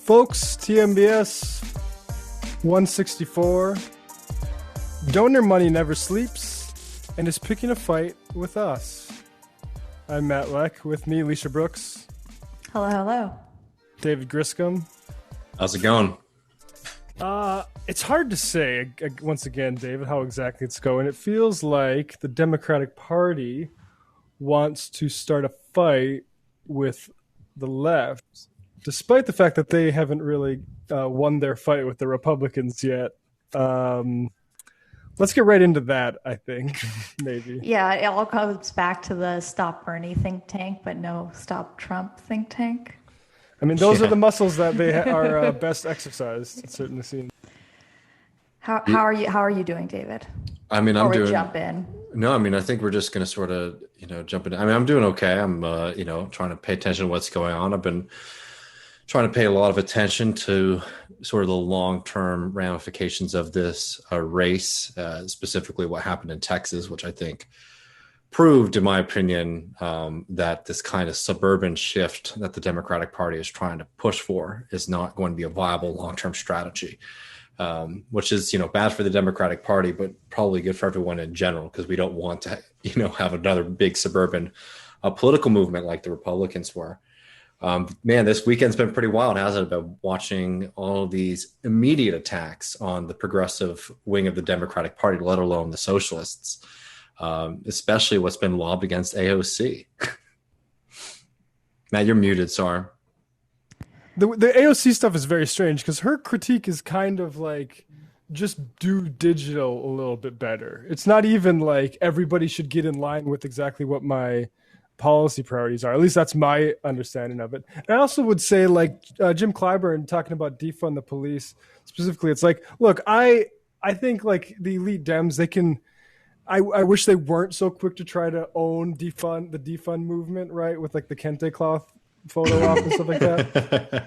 Folks, TMBS 164. Donor money never sleeps and is picking a fight with us. I'm Matt Leck. With me, Alicia Brooks. Hello, hello. David Griscom. How's it going? It's hard to say, once again, David, how exactly it's going. It feels like the Democratic Party wants to start a fight with the left, despite the fact that they haven't really won their fight with the Republicans yet. Let's get right into that, I think, maybe. Yeah, it all comes back to the Stop Bernie think tank, but no Stop Trump think tank. I mean, those are the muscles that they are best exercised, it certainly seems. How are you doing, David? I mean, I'm doing. Jump in. No, I mean, I think we're just going to sort of, jump in. I mean, I'm doing okay. I'm, trying to pay attention to what's going on. I've been trying to pay a lot of attention to sort of the long-term ramifications of this race, specifically what happened in Texas, which I think proved, in my opinion, that this kind of suburban shift that the Democratic Party is trying to push for is not going to be a viable long-term strategy. Which is, bad for the Democratic Party, but probably good for everyone in general, because we don't want to, have another big suburban political movement like the Republicans were. Man, this weekend's been pretty wild, hasn't it? Been watching all these immediate attacks on the progressive wing of the Democratic Party, let alone the socialists, especially what's been lobbed against AOC. Matt, you're muted, sorry. The AOC stuff is very strange because her critique is kind of like just do digital a little bit better. It's not even like everybody should get in line with exactly what my policy priorities are. At least that's my understanding of it. And I also would say, like Jim Clyburn talking about defund the police specifically, it's like, look, I think like the elite Dems, they can. I wish they weren't so quick to try to own the defund movement, right? With like the kente cloth photo op and stuff like that.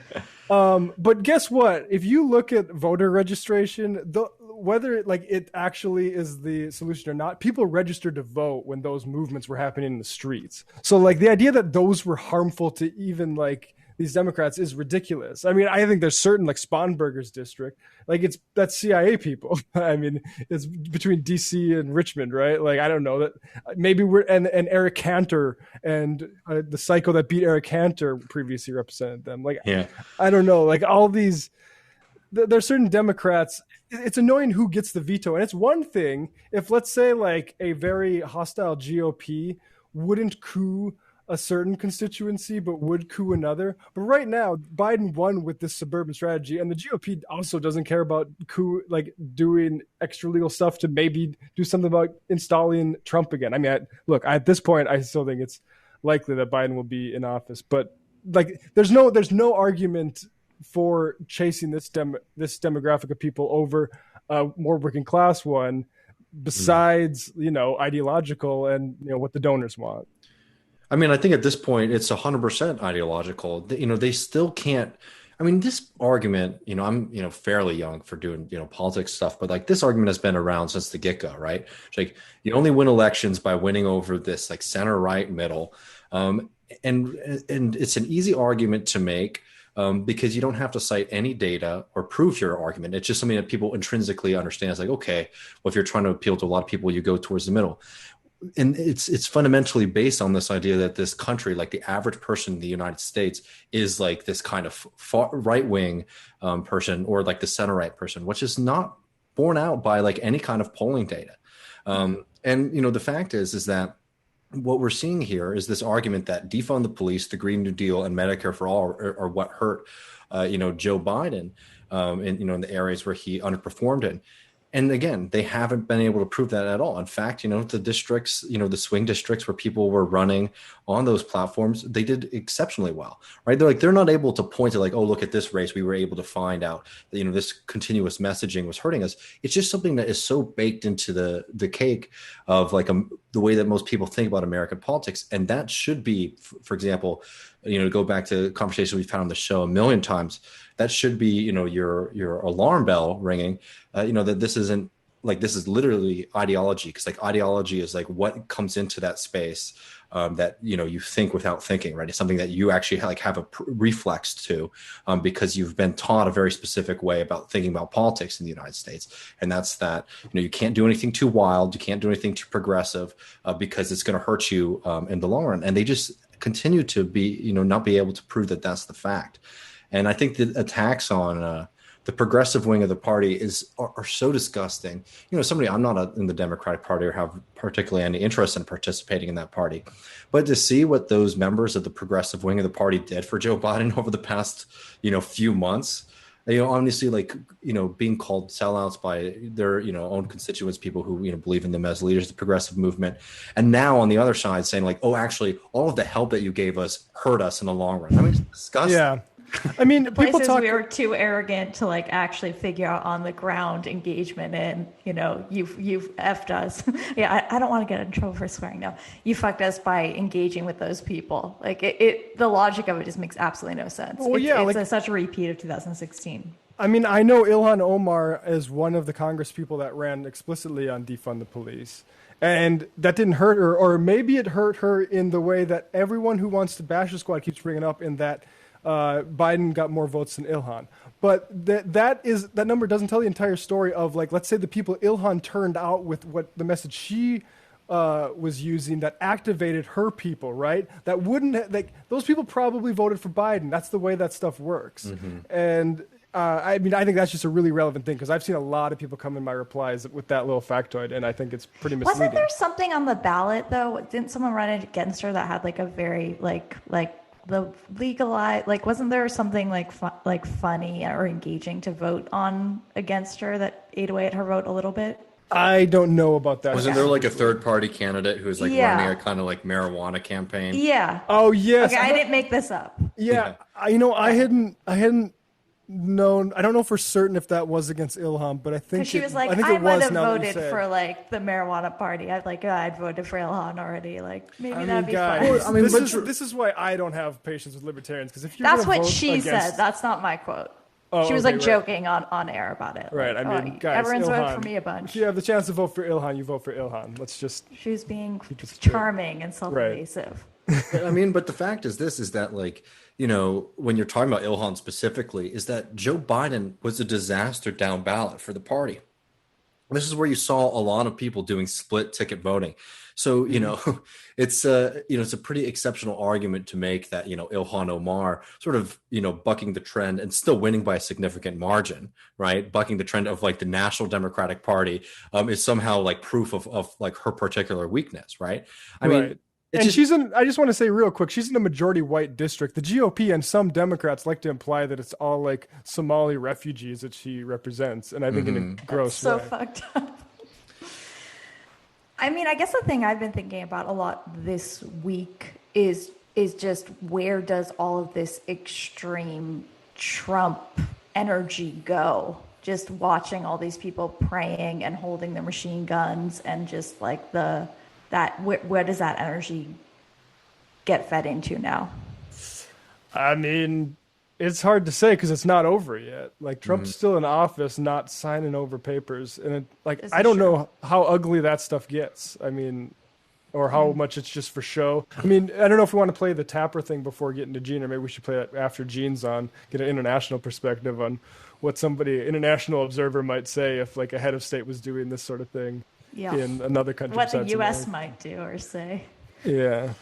But guess what? If you look at voter registration, whether like it actually is the solution or not, people registered to vote when those movements were happening in the streets. So like the idea that those were harmful to even like these Democrats is ridiculous. I mean, I think there's certain like Sponberger's district, like that's CIA people. I mean, it's between DC and Richmond, right? Like, I don't know that maybe and Eric Cantor and the psycho that beat Eric Cantor previously represented them. Like, yeah. I don't know, like all these, there's certain Democrats. It's annoying who gets the veto. And it's one thing if, let's say, like a very hostile GOP wouldn't coup a certain constituency, but would coup another. But right now, Biden won with this suburban strategy, and the GOP also doesn't care about like doing extra legal stuff to maybe do something about installing Trump again. I mean, look, at this point, I still think it's likely that Biden will be in office, but like, there's no argument for chasing this demographic of people over a more working class one, besides ideological and what the donors want. I mean, I think at this point, it's 100% ideological. They still can't. I mean, this argument, I'm, fairly young for doing, politics stuff, but like this argument has been around since the get-go, right? It's like you only win elections by winning over this like center right middle. And it's an easy argument to make because you don't have to cite any data or prove your argument. It's just something that people intrinsically understand. It's like, okay, well, if you're trying to appeal to a lot of people, you go towards the middle. And it's fundamentally based on this idea that this country, like the average person in the United States, is like this kind of far right-wing person or like the center-right person, which is not borne out by like any kind of polling data. And the fact is that what we're seeing here is this argument that defund the police, the Green New Deal, and Medicare for all are what hurt, Joe Biden, in the areas where he underperformed in. And again, they haven't been able to prove that at all. In fact, the districts, the swing districts where people were running on those platforms, they did exceptionally well, right? They're not able to point to like, oh, look at this race. We were able to find out that, this continuous messaging was hurting us. It's just something that is so baked into the cake of like the way that most people think about American politics. And that should be, for example, to go back to conversations we've had on the show a million times, that should be, your alarm bell ringing, that this isn't like this is literally ideology, because like ideology is like what comes into that space, that you think without thinking, right? It's something that you actually like have a reflex to, because you've been taught a very specific way about thinking about politics in the United States, and that's that you can't do anything too wild, you can't do anything too progressive, because it's going to hurt you in the long run. And they just continue to be not be able to prove that that's the fact. And I think the attacks on the progressive wing of the party are so disgusting. Somebody, I'm not in the Democratic Party or have particularly any interest in participating in that party, but to see what those members of the progressive wing of the party did for Joe Biden over the past few months, honestly, like being called sellouts by their own constituents, people who believe in them as leaders of the progressive movement, and now on the other side saying like, oh, actually, all of the help that you gave us hurt us in the long run. I mean, it's disgusting. Yeah. I mean, The people places talk. we were too arrogant to like actually figure out on the ground engagement, and you've effed us. Yeah, I don't want to get in trouble for swearing now. You fucked us by engaging with those people. Like the logic of it just makes absolutely no sense. Well, It's such a repeat of 2016. I mean, I know Ilhan Omar is one of the Congress people that ran explicitly on defund the police. And that didn't hurt her, or maybe it hurt her in the way that everyone who wants to bash the squad keeps bringing up, in that Biden got more votes than Ilhan. But that number doesn't tell the entire story of, like, let's say the people Ilhan turned out with what the message she was using that activated her people, right? That wouldn't, like, those people probably voted for Biden. That's the way that stuff works. And I mean, I think that's just a really relevant thing, because I've seen a lot of people come in my replies with that little factoid, and I think it's pretty misleading. Wasn't there something on the ballot though? Didn't someone run against her that had like a very like the legalized, like, wasn't there something like funny or engaging to vote on against her that ate away at her vote a little bit? I don't know about that. Wasn't there like a third party candidate who was like Yeah. running a kind of like marijuana campaign? Yeah. Oh yes. Okay, I didn't make this up. Yeah, I hadn't known. I don't know for certain if that was against Ilham, but I think Because she was like, I think I it might was. have Now that you voted say it. for like the marijuana party. I'd voted for Ilhan already. Like maybe I mean, that'd be guys, fun. I mean, this is why I don't have patience with libertarians, because if you're That's gonna what vote she against, said. That's not my quote. Oh, She was okay, like right. joking on air about it. Right. Like, I mean, guys, everyone's voted for Ilhan, me a bunch. If you have the chance to vote for Ilhan, you vote for Ilhan. Let's just. She was being it straight. charming and self-evasive. I mean, but the fact is that like, when you're talking about Ilhan specifically, is that Joe Biden was a disaster down ballot for the party. This is where you saw a lot of people doing split ticket voting. So, it's a pretty exceptional argument to make that, Ilhan Omar sort of, bucking the trend and still winning by a significant margin, right? Bucking the trend of like the National Democratic Party is somehow like proof of like her particular weakness, right? I mean, Right. And she's in. I just want to say real quick, she's in a majority white district. The GOP and some Democrats like to imply that it's all like Somali refugees that she represents, and I think in a gross So way. fucked up. I mean, I guess the thing I've been thinking about a lot this week is just where does all of this extreme Trump energy go? Just watching all these people praying and holding their machine guns, and just like where does that energy get fed into now? I mean, it's hard to say because it's not over yet. Like Trump's still in office, not signing over papers, and This I is don't true. know how ugly that stuff gets. I mean, or how much it's just for show. I mean, I don't know if we want to play the Tapper thing before getting to Djene, or maybe we should play that after Gene's on, get an international perspective on what international observer might say if like a head of state was doing this sort of thing Yeah. in another country. What the besides U.S. America. might do or say. Yeah.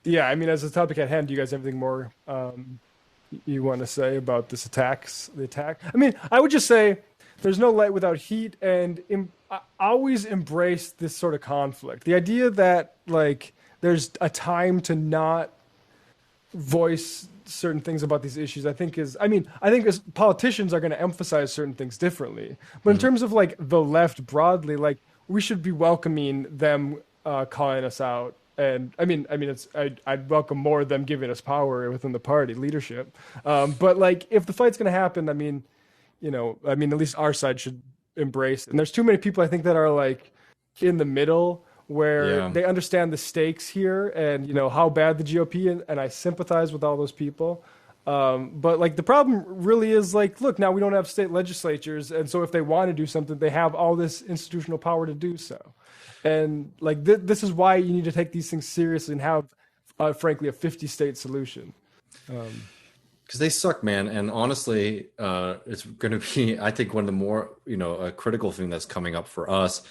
Yeah, I mean, as a topic at hand, do you guys have anything more you want to say about the attack? I mean, I would just say there's no light without heat, and I always embrace this sort of conflict. The idea that like there's a time to not voice certain things about these issues, I think as politicians are going to emphasize certain things differently. But in terms of like the left broadly, like we should be welcoming them calling us out. And I'd welcome more of them giving us power within the party leadership. But like, if the fight's going to happen, at least our side should embrace it. And there's too many people, I think, that are like in the middle where they understand the stakes here and, how bad the GOP is. And I sympathize with all those people. But like the problem really is like, look, now we don't have state legislatures, and so if they want to do something, they have all this institutional power to do so. And like this is why you need to take these things seriously and have, frankly, a 50-state solution. Because they suck, man. And honestly, it's going to be, I think, one of the more, a critical thing that's coming up for us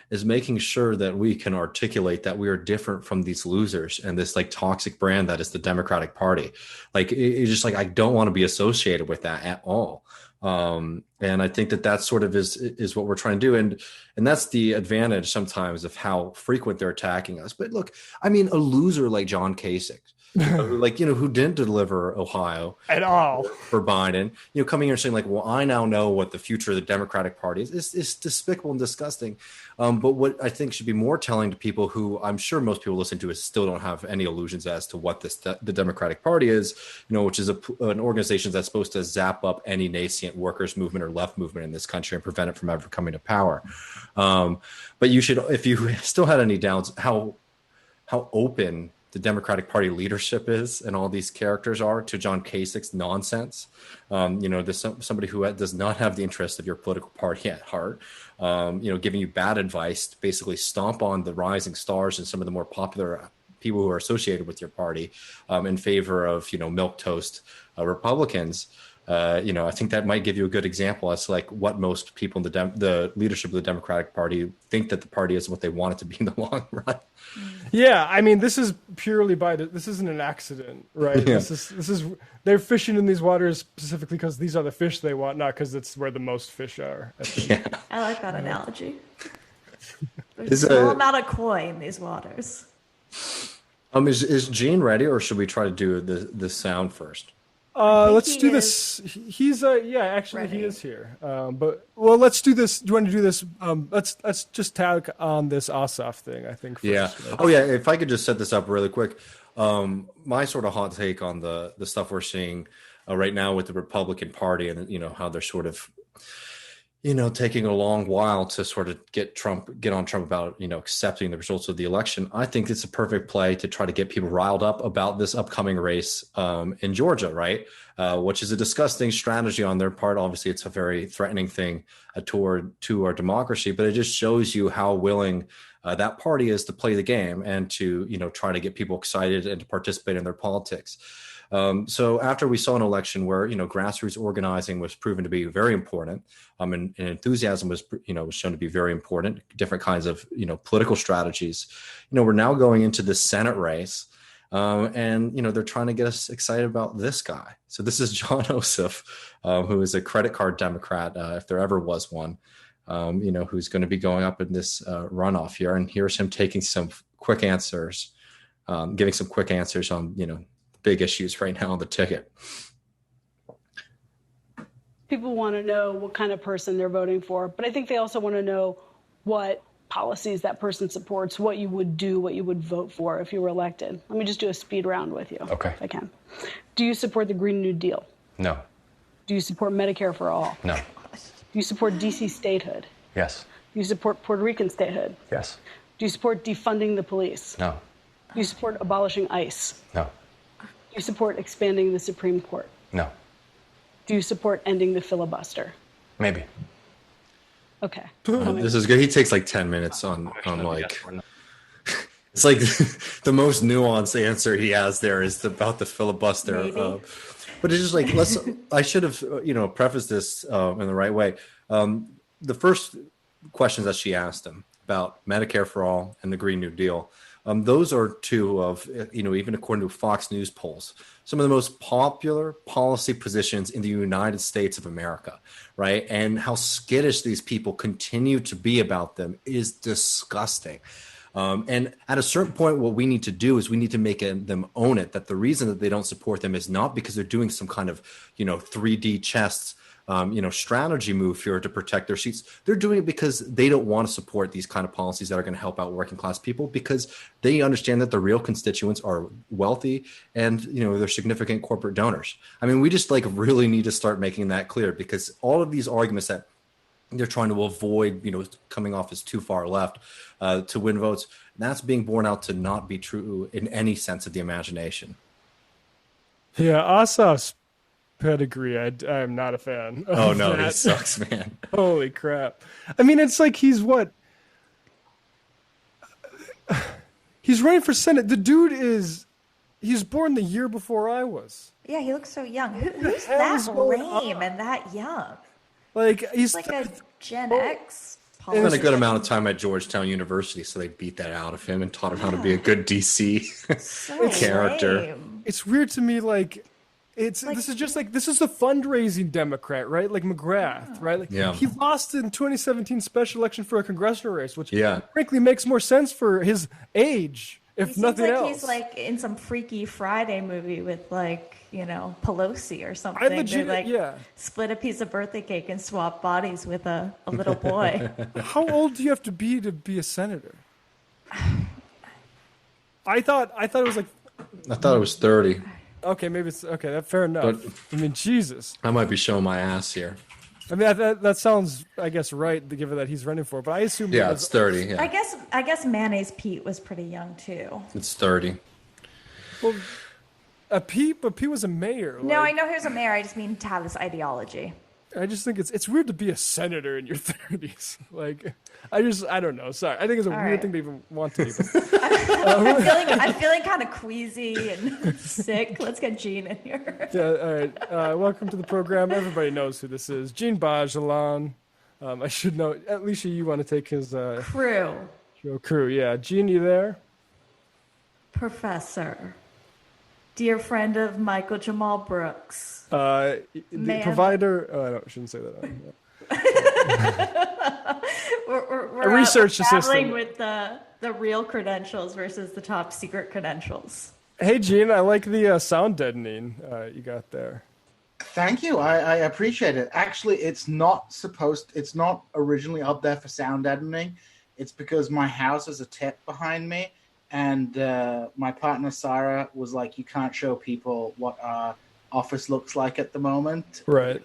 is making sure that we can articulate that we are different from these losers and this like toxic brand that is the Democratic Party. Like, it's just like, I don't want to be associated with that at all. And I think that sort of is what we're trying to do. And that's the advantage sometimes of how frequent they're attacking us. But look, I mean, a loser like John Kasich, like, who didn't deliver Ohio At all for Biden, coming here and saying like, well, I now know what the future of the Democratic Party is despicable and disgusting. But what I think should be more telling to people who I'm sure most people listen to is still don't have any illusions as to what the Democratic Party is, which is an organization that's supposed to zap up any nascent workers movement or left movement in this country and prevent it from ever coming to power. But you should, if you still had any doubts, how open the Democratic Party leadership is and all these characters are to John Kasich's nonsense. There's somebody who does not have the interest of your political party at heart, giving you bad advice to basically stomp on the rising stars and some of the more popular people who are associated with your party in favor of, milquetoast Republicans. I think that might give you a good example as to like what most people in the leadership of the Democratic Party think that the party is, what they want it to be in the long run. Yeah, I mean, this is purely this isn't an accident, right? Yeah. This is they're fishing in these waters specifically because these are the fish they want, not because it's where the most fish are. I think. Yeah. I like that analogy. There's a small amount of koi in these waters. Is Djene ready, or should we try to do the sound first? Let's he do is this. He's actually ready. he is here. But let's do this. Do you want to do this? Let's just tag on this Asaf thing, I think. First, Yeah. right? Oh, yeah. If I could just set this up really quick. My sort of hot take on the stuff we're seeing right now with the Republican Party and, how they're sort of, taking a long while to sort of get on Trump about, accepting the results of the election. I think it's a perfect play to try to get people riled up about this upcoming race in Georgia, right? Which is a disgusting strategy on their part. Obviously, it's a very threatening thing to our democracy, but it just shows you how willing that party is to play the game and to, try to get people excited and to participate in their politics. So after we saw an election where, grassroots organizing was proven to be very important, and enthusiasm was shown to be very important, different kinds of, political strategies, we're now going into the Senate race. And, they're trying to get us excited about this guy. So this is Jon Ossoff, who is a credit card Democrat, if there ever was one, who's going to be going up in this runoff here. And here's him taking some quick answers, giving some quick answers on, big issues right now on the ticket. People want to know what kind of person they're voting for, but I think they also want to know what policies that person supports, what you would do, what you would vote for if you were elected. Let me just do a speed round with you, Okay. if I can. Do you support the Green New Deal? No. Do you support Medicare for all? No. Do you support D.C. statehood? Yes. Do you support Puerto Rican statehood? Yes. Do you support defunding the police? No. Do you support abolishing ICE? No. Do you support expanding the Supreme Court? No. Do you support ending the filibuster? Maybe. Okay. This is good. He takes like 10 minutes on like, it's like the most nuanced answer he has there is about the filibuster. But it's just like, I should have, prefaced this in the right way. The first questions that she asked him about Medicare for all and the Green New Deal, those are two of, even according to Fox News polls, some of the most popular policy positions in the United States of America, right? And how skittish these people continue to be about them is disgusting. And at a certain point, what we need to do is we need to make them own it, that the reason that they don't support them is not because they're doing some kind of, 3D chess strategy move here to protect their seats. They're doing it because they don't want to support these kind of policies that are going to help out working class people, because they understand that the real constituents are wealthy and, they're significant corporate donors. I mean, we just really need to start making that clear, because all of these arguments that they're trying to avoid, coming off as too far left to win votes, that's being borne out to not be true in any sense of the imagination. Yeah, Asaf's pedigree, I am not a fan. Oh Of no, he that. sucks, man. Holy crap! I mean, it's like he's what? He's running for Senate. The dude is. He's born the year before I was. Yeah, he looks so young. Who's hell that is going lame on? and that young? Like he's Like a Gen Oh. X. Spent a good politician. amount of time at Georgetown University, so they beat that out of him and taught him how to be a good DC So character. lame. It's weird to me. Like Like- this is just like this is the fundraising Democrat, right? Like McGrath, right? Like Yeah. he lost in 2017 special election for a congressional race, which Yeah. frankly makes more sense for his age, if He seems nothing like else. he's like in some Freaky Friday movie with like, Pelosi or something. I legit, They like yeah. split a piece of birthday cake and swap bodies with a little boy. How old do you have to be a senator? I thought it was like I thought it was 30. okay, maybe it's okay. That's fair enough. But- I mean, Jesus. I might be showing my ass here. I mean, that sounds, I guess, right, given that he's running for it. But I assume Yeah, that it's 30. I Yeah, guess Mayonnaise Pete was pretty young too. it's 30. well, but Pete was a mayor. No, I like, know he was a mayor. I just mean to have this ideology. I just think it's weird to be a senator in your 30s. Like, I don't know. Sorry, I think it's a weird right. thing to even want to be. I'm feeling kind of queasy and sick. Let's get Djene in here. Yeah, all right. Welcome to the program. Everybody knows who this is. Djene Bajalan. I should know. Alicia, you want to take his Crew, crew? Yeah, Djene, you there? professor, dear friend of Michael Jamal Brooks. The Man. provider. Oh, I shouldn't say that. We're A research battling assistant. with the real credentials versus the top secret credentials. Hey, Djene, I like the sound deadening you got there. Thank you. I appreciate it. Actually, it's not originally up there for sound deadening. It's because my house is a tip behind me, and my partner Sarah was like, "You can't show people what our office looks like at the moment." Right.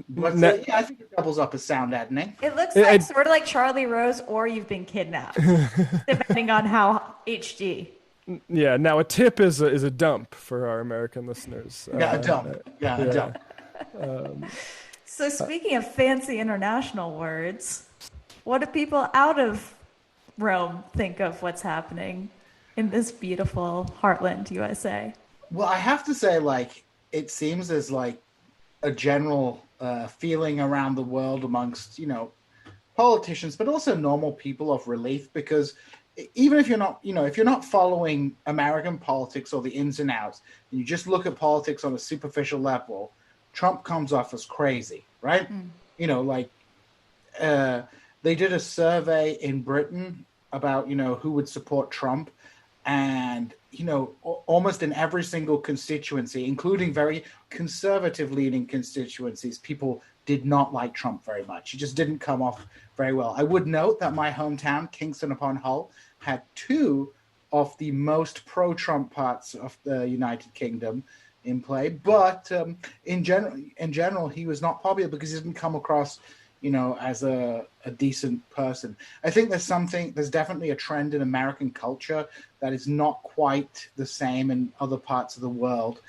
But yeah, I think it doubles up as sound deadening. It looks It- like it- sort of like Charlie Rose, or you've been kidnapped, depending on how HD. Yeah. Now a tip is a dump for our American listeners. Yeah, a dump. Yeah, a dump. So speaking of fancy international words, what do people out of Rome think of what's happening in this beautiful heartland USA? Well, I have to say, like, it seems there's like a general feeling around the world amongst, politicians, but also normal people of relief, because even if you're not, if you're not following American politics or the ins and outs, and you just look at politics on a superficial level, Trump comes off as crazy, right? They did a survey in Britain about, who would support Trump. And, almost in every single constituency, including very conservative leaning constituencies, people did not like Trump very much. He just didn't come off very well. I would note that my hometown, Kingston upon Hull, had two of the most pro-Trump parts of the United Kingdom in play. But in general, he was not popular because he didn't come across as a decent person. I think there's definitely a trend in American culture that is not quite the same in other parts of the world,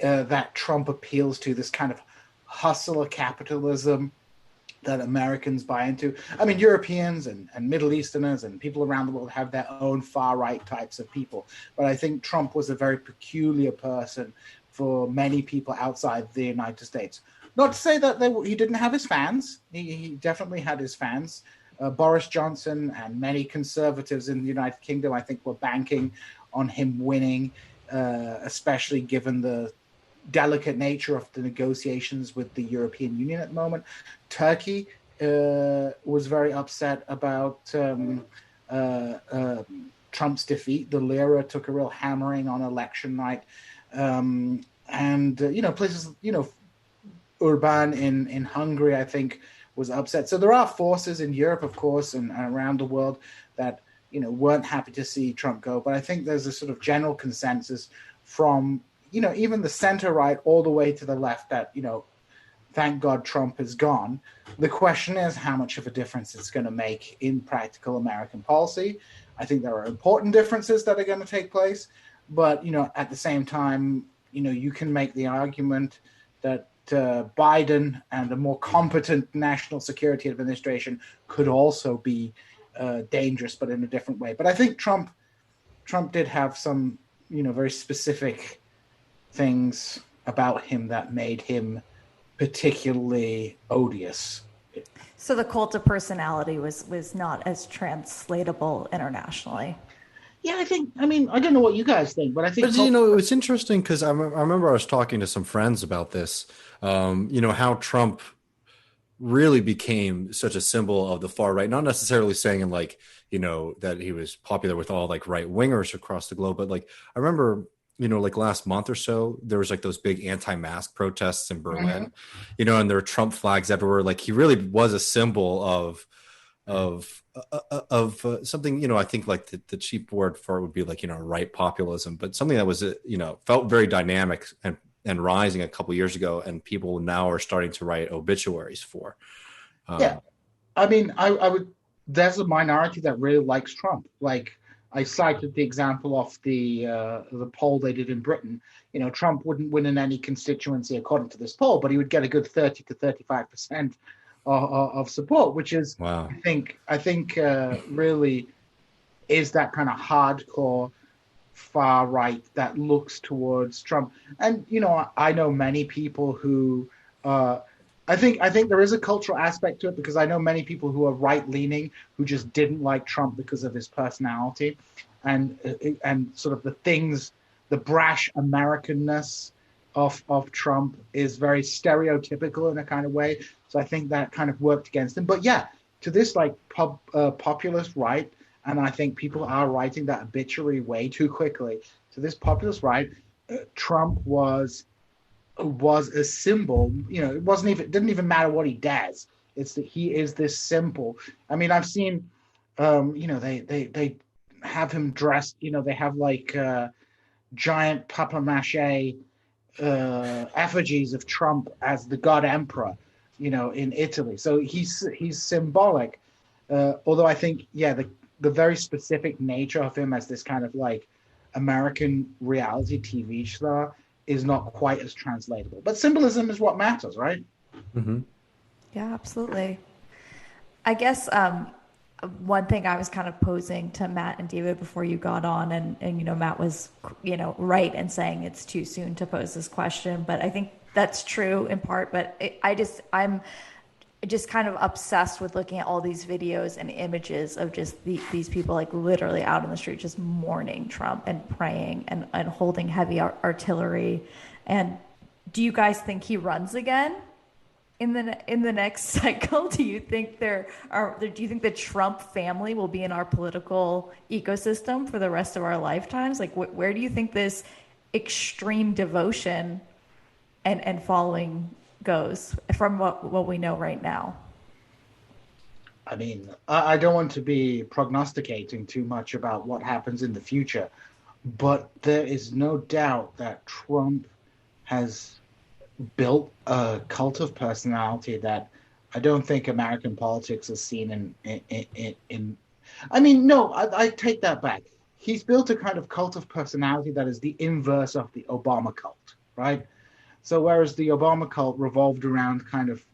that Trump appeals to, this kind of hustler capitalism that Americans buy into. I mean, Europeans and Middle Easterners and people around the world have their own far-right types of people. But I think Trump was a very peculiar person for many people outside the United States. Not to say that he didn't have his fans. He definitely had his fans. Boris Johnson and many conservatives in the United Kingdom, I think, were banking on him winning, especially given the delicate nature of the negotiations with the European Union at the moment. Turkey was very upset about Trump's defeat. The lira took a real hammering on election night. Places, Urban in Hungary, I think, was upset. So there are forces in Europe, of course, and around the world that, weren't happy to see Trump go. But I think there's a sort of general consensus from, even the center right all the way to the left that, thank God Trump is gone. The question is how much of a difference it's going to make in practical American policy. I think there are important differences that are going to take place. But, at the same time, you can make the argument that Biden and a more competent national security administration could also be dangerous, but in a different way. But I think Trump did have some, very specific things about him that made him particularly odious. So the cult of personality was not as translatable internationally. Yeah, I don't know what you guys think, but I think. But it's interesting because I remember I was talking to some friends about this. How Trump really became such a symbol of the far right, not necessarily saying like, that he was popular with all like right wingers across the globe, but like I remember, like last month or so, there was like those big anti-mask protests in Berlin, and there were Trump flags everywhere. Like he really was a symbol of something, I think like the cheap word for it would be like, right populism, but something that was, felt very dynamic and rising a couple years ago, and people now are starting to write obituaries for. Yeah, I would. There's a minority that really likes Trump. Like I cited the example of the poll they did in Britain. Trump wouldn't win in any constituency according to this poll, but he would get a good 30 to 35% of support, which is, wow. I think really is that kind of hardcore far right that looks towards Trump. And I know many people who I think there is a cultural aspect to it, because I know many people who are right leaning who just didn't like Trump because of his personality and sort of the brash Americanness of Trump is very stereotypical in a kind of way. So I think that kind of worked against him. But yeah, to this like populist right, and I think people are writing that obituary way too quickly. To this populist right, Trump was a symbol. It didn't even matter what he does. It's that he is this symbol. I've seen, they have him dressed. They have like giant papier-mâché effigies of Trump as the God Emperor, in Italy. So he's symbolic. Although I think, the very specific nature of him as this kind of like American reality TV star is not quite as translatable. But symbolism is what matters, right? Mm-hmm. Yeah, absolutely. I guess one thing I was kind of posing to Matt and David before you got on, and Matt was right in saying it's too soon to pose this question, but I think that's true in part. But I'm just kind of obsessed with looking at all these videos and images of just these people like literally out in the street just mourning Trump and praying and holding heavy artillery. And do you guys think he runs again in the next cycle? Do you think do you think the Trump family will be in our political ecosystem for the rest of our lifetimes? Like where do you think this extreme devotion and following goes from what we know right now? I don't want to be prognosticating too much about what happens in the future, but there is no doubt that Trump has built a cult of personality that I don't think American politics has seen I take that back. He's built a kind of cult of personality that is the inverse of the Obama cult, right? So whereas the Obama cult revolved around kind of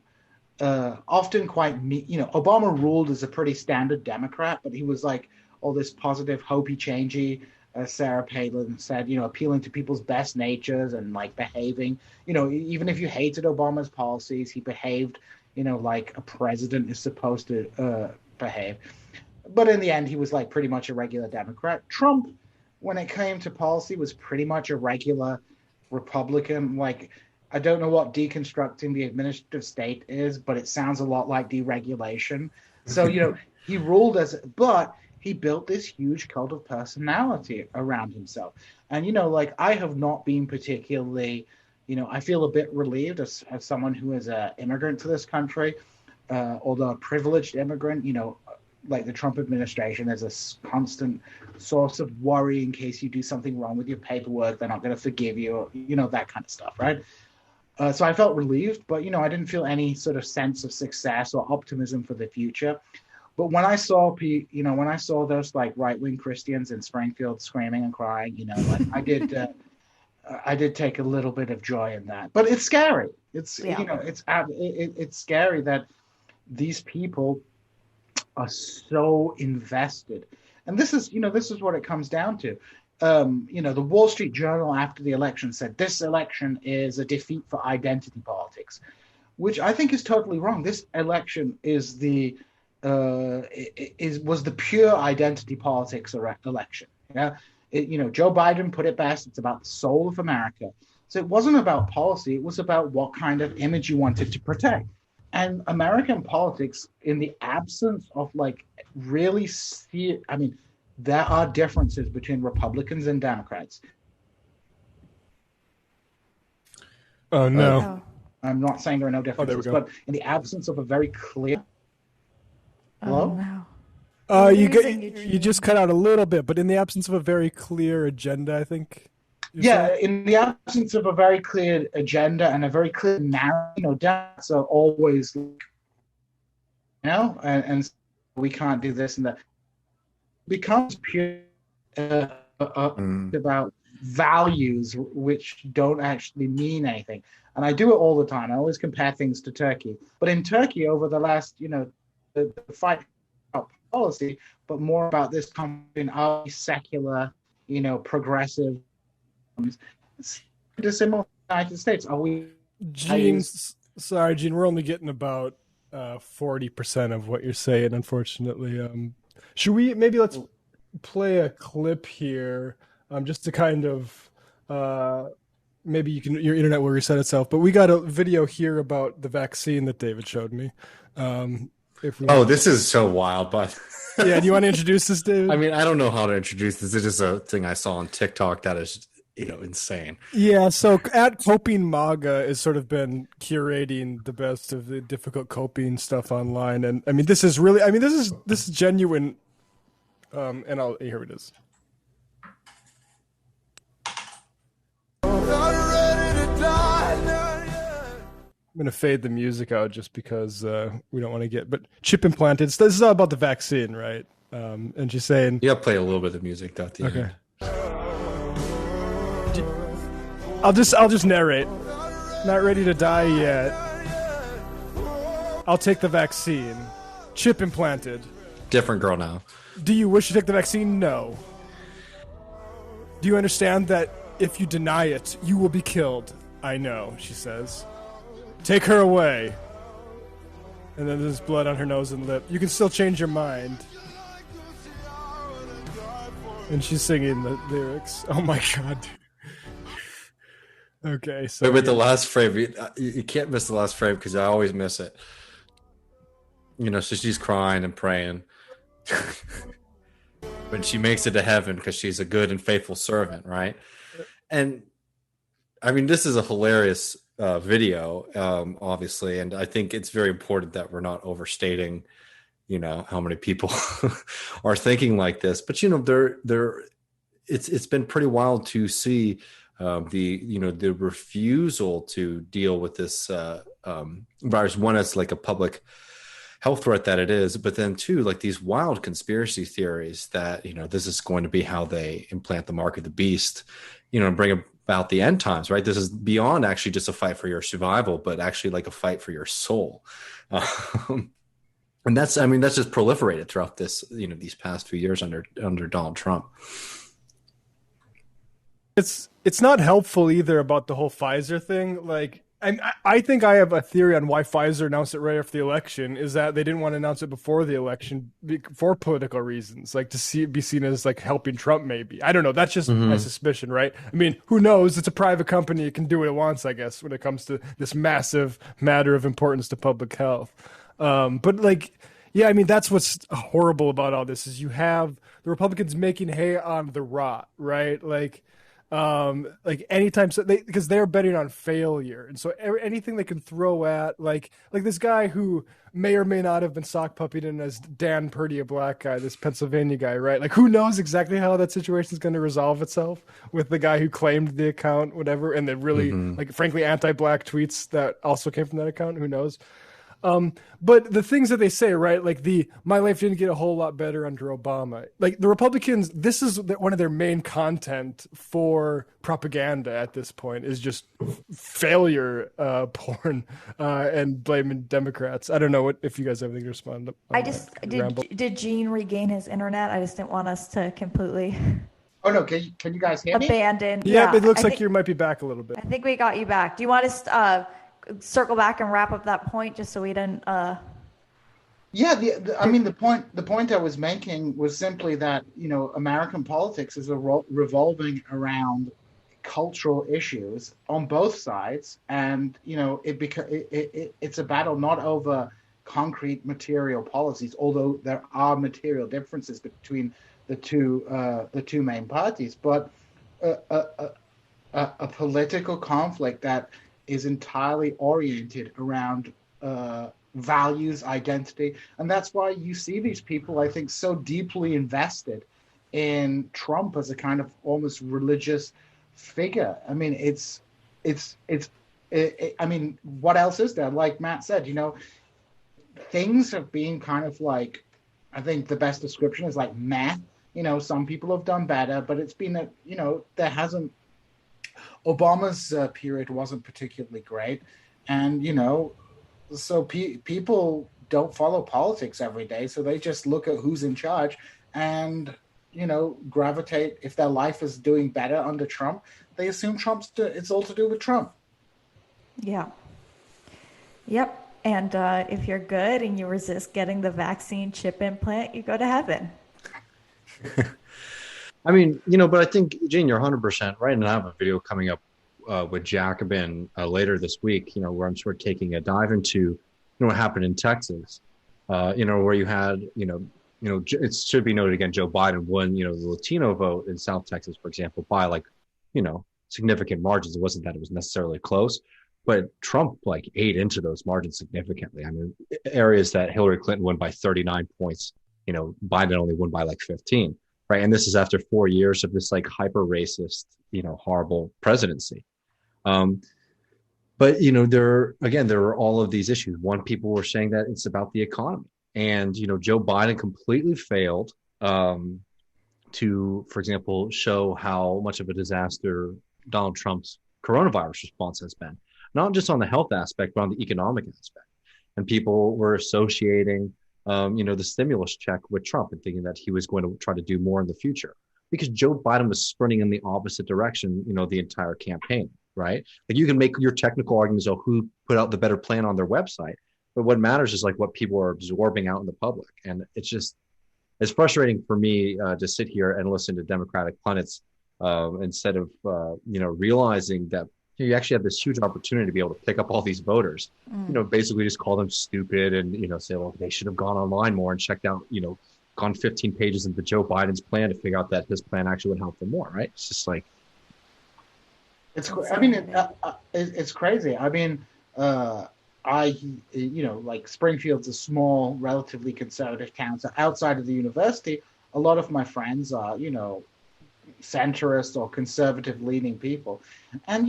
often quite, Obama ruled as a pretty standard Democrat, but he was like all this positive, hopey, changey, Sarah Palin said, appealing to people's best natures and like behaving, even if you hated Obama's policies, he behaved, like a president is supposed to behave. But in the end, he was like pretty much a regular Democrat. Trump, when it came to policy, was pretty much a regular Republican. Like, I don't know what deconstructing the administrative state is, but it sounds a lot like deregulation. So, he ruled but he built this huge cult of personality around himself. And, I have not been particularly, I feel a bit relieved as someone who is an immigrant to this country, although a privileged immigrant, like the Trump administration is a constant source of worry in case you do something wrong with your paperwork. They're not going to forgive you, that kind of stuff, right? So I felt relieved, but, I didn't feel any sort of sense of success or optimism for the future. But when I saw, those like right-wing Christians in Springfield screaming and crying, like I did, I did take a little bit of joy in that, but it's scary. It's Yeah. it's scary that these people are so invested, and this is what it comes down to. The Wall Street Journal after the election said this election is a defeat for identity politics, which I think is totally wrong. This election is was the pure identity politics election. Yeah, Joe Biden put it best. It's about the soul of America. So it wasn't about policy. It was about what kind of image you wanted to protect. And American politics, in the absence of there are differences between Republicans and Democrats. Oh no. I'm not saying there are no differences, but in the absence of a very clear. Hello? No. You just cut out a little bit, but in the absence of a very clear agenda, I think. In the absence of a very clear agenda and a very clear narrative, Democrats are always, and we can't do this and that. It becomes pure about values which don't actually mean anything. And I do it all the time. I always compare things to Turkey. But in Turkey, over the last, the fight about policy, but more about this coming out secular, progressive. It's dissimilar to the United States. Are we? Sorry, Djene, we're only getting about 40% of what you're saying, unfortunately. Should we let's play a clip here, just to kind of maybe your internet will reset itself. But we got a video here about the vaccine that David showed me. This is so wild, but yeah, do you want to introduce this, David? I mean, I don't know how to introduce this. It's just a thing I saw on TikTok that is, insane. Yeah, so at Coping MAGA has sort of been curating the best of the difficult coping stuff online, and I mean, this is genuine. And here it is. I'm gonna fade the music out just because we don't want to get. But chip implanted. So this is all about the vaccine, right? And she's saying, "Yeah, play a little bit of music." Okay. I'll just narrate. Not ready to die yet. I'll take the vaccine. Chip implanted. Different girl now. Do you wish to take the vaccine? No. Do you understand that if you deny it, you will be killed? I know, she says. Take her away. And then there's blood on her nose and lip. You can still change your mind. And she's singing the lyrics. Oh my god. Okay, so with the last frame, you can't miss the last frame because I always miss it. So she's crying and praying. But she makes it to heaven because she's a good and faithful servant, right? And I mean, this is a hilarious video, obviously, and I think it's very important that we're not overstating, how many people are thinking like this. But it's been pretty wild to see the refusal to deal with this virus. One, as like a public health threat that it is, but then two, like these wild conspiracy theories that this is going to be how they implant the mark of the beast, and bring about the end times, right? This is beyond actually just a fight for your survival, but actually like a fight for your soul. And that's just proliferated throughout this, these past few years under Donald Trump. It's not helpful either about the whole Pfizer thing. Like, and I think I have a theory on why Pfizer announced it right after the election is that they didn't want to announce it before the election for political reasons, like to be seen as like helping Trump. Maybe, I don't know. That's just my suspicion, right? I mean, who knows? It's a private company; it can do what it wants, I guess, when it comes to this massive matter of importance to public health. But like, yeah, I mean, that's what's horrible about all this is you have the Republicans making hay on the rot, right? Like anytime because they're betting on failure, and so anything they can throw at like this guy who may or may not have been sock puppied in as Dan Purdy, a black guy, this Pennsylvania guy, right? Like, who knows exactly how that situation is going to resolve itself with the guy who claimed the account, whatever, and then really like frankly anti-black tweets that also came from that account. Who knows? But the things that they say, right? Like my life didn't get a whole lot better under Obama. Like the Republicans, this is one of their main content for propaganda at this point is just failure porn and blaming Democrats. I don't know if you guys have anything to respond. I just did Gene regain his internet? I just didn't want us to completely Oh no, can you guys hear me? abandon. Yeah, but it looks like you might be back a little bit. I think we got you back. Do you want us to circle back and wrap up that point just so we didn't? Yeah, I mean the point I was making was simply that American politics is revolving around cultural issues on both sides, and it's a battle not over concrete material policies, although there are material differences between the two main parties, but a political conflict that is entirely oriented around values, identity, and that's why you see these people, I think, so deeply invested in Trump as a kind of almost religious figure. I mean, I mean, what else is there? Like Matt said, things have been kind of like, I think the best description is like meh. Some people have done better, but it's been there hasn't. Obama's period wasn't particularly great, and so people don't follow politics every day, so they just look at who's in charge and gravitate. If their life is doing better under Trump, they assume it's all to do with Trump. Yeah. Yep. And if you're good and you resist getting the vaccine chip implant, you go to heaven. I mean, but I think, Djene, you're 100% right. And I have a video coming up with Jacobin later this week, where I'm sort of taking a dive into, what happened in Texas, where you had, it should be noted again, Joe Biden won, the Latino vote in South Texas, for example, by significant margins. It wasn't that it was necessarily close, but Trump ate into those margins significantly. I mean, areas that Hillary Clinton won by 39 points, Biden only won by 15, right? And this is after 4 years of this hyper racist, horrible presidency. But there are all of these issues. One, people were saying that it's about the economy, and Joe Biden completely failed to, for example, show how much of a disaster Donald Trump's coronavirus response has been, not just on the health aspect, but on the economic aspect. And people were associating the stimulus check with Trump and thinking that he was going to try to do more in the future, because Joe Biden was sprinting in the opposite direction, the entire campaign, right? You can make your technical arguments of who put out the better plan on their website, but what matters is what people are absorbing out in the public. And it's frustrating for me to sit here and listen to Democratic pundits instead of, realizing that you actually have this huge opportunity to be able to pick up all these voters, basically just call them stupid and, say, well, they should have gone online more and checked out, gone 15 pages into Joe Biden's plan to figure out that his plan actually would help them more, right? It's just it's crazy. I mean, Springfield's a small, relatively conservative town. So outside of the university, a lot of my friends are, centrist or conservative leaning people. And,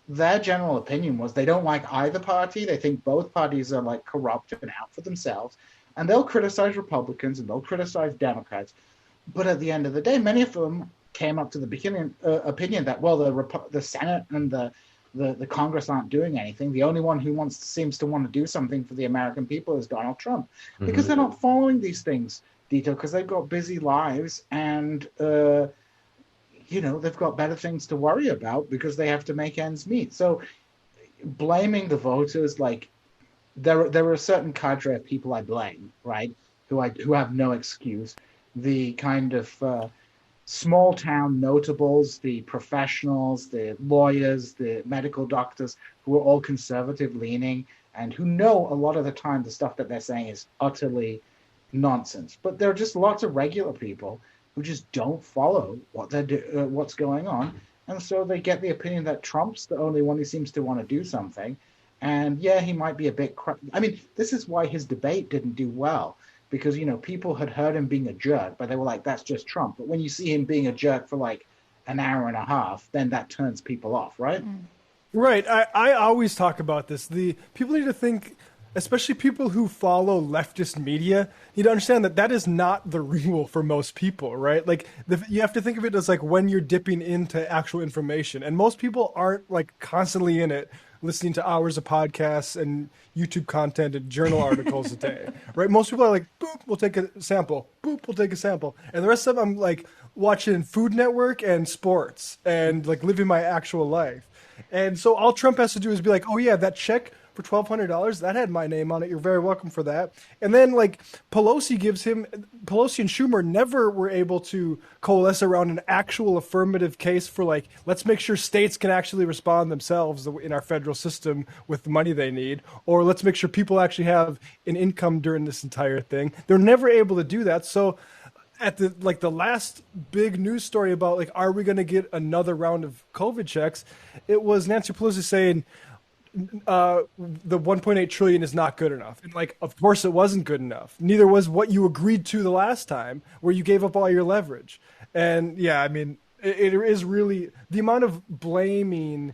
their general opinion was they don't like either party. They think both parties are corrupt and out for themselves. And they'll criticize Republicans and they'll criticize Democrats. But at the end of the day, many of them came up to the opinion that, well, the Senate and the Congress aren't doing anything. The only one who seems to want to do something for the American people is Donald Trump, because they're not following these things detailed, because they've got busy lives and they've got better things to worry about because they have to make ends meet. So blaming the voters, there are a certain cadre of people I blame, right, who have no excuse. The kind of small town notables, the professionals, the lawyers, the medical doctors, who are all conservative leaning and who know a lot of the time the stuff that they're saying is utterly nonsense. But there are just lots of regular people who just don't follow what's going on. And so they get the opinion that Trump's the only one who seems to want to do something. And yeah, he might be a bit... I mean, this is why his debate didn't do well, because, people had heard him being a jerk, but they were like, that's just Trump. But when you see him being a jerk for an hour and a half, then that turns people off, right? Right. I always talk about this. The people need to think especially people who follow leftist media, you need to understand that that is not the rule for most people, right? Like you have to think of it as like when you're dipping into actual information, and most people aren't like constantly in it, listening to hours of podcasts and YouTube content and journal articles a day, right? Most people are like, boop, we'll take a sample, boop, we'll take a sample, and the rest of them I'm like watching Food Network and sports and like living my actual life. And so all Trump has to do is be like, oh yeah, that check for $1,200 that had my name on it. You're very welcome for that. And then like Pelosi and Schumer never were able to coalesce around an actual affirmative case for like, let's make sure states can actually respond themselves in our federal system with the money they need, or let's make sure people actually have an income during this entire thing. They're never able to do that. So at the last big news story about like, are we going to get another round of COVID checks? It was Nancy Pelosi saying the 1.8 trillion is not good enough, and like, of course, it wasn't good enough. Neither was what you agreed to the last time, where you gave up all your leverage. And yeah, I mean, it is really the amount of blaming,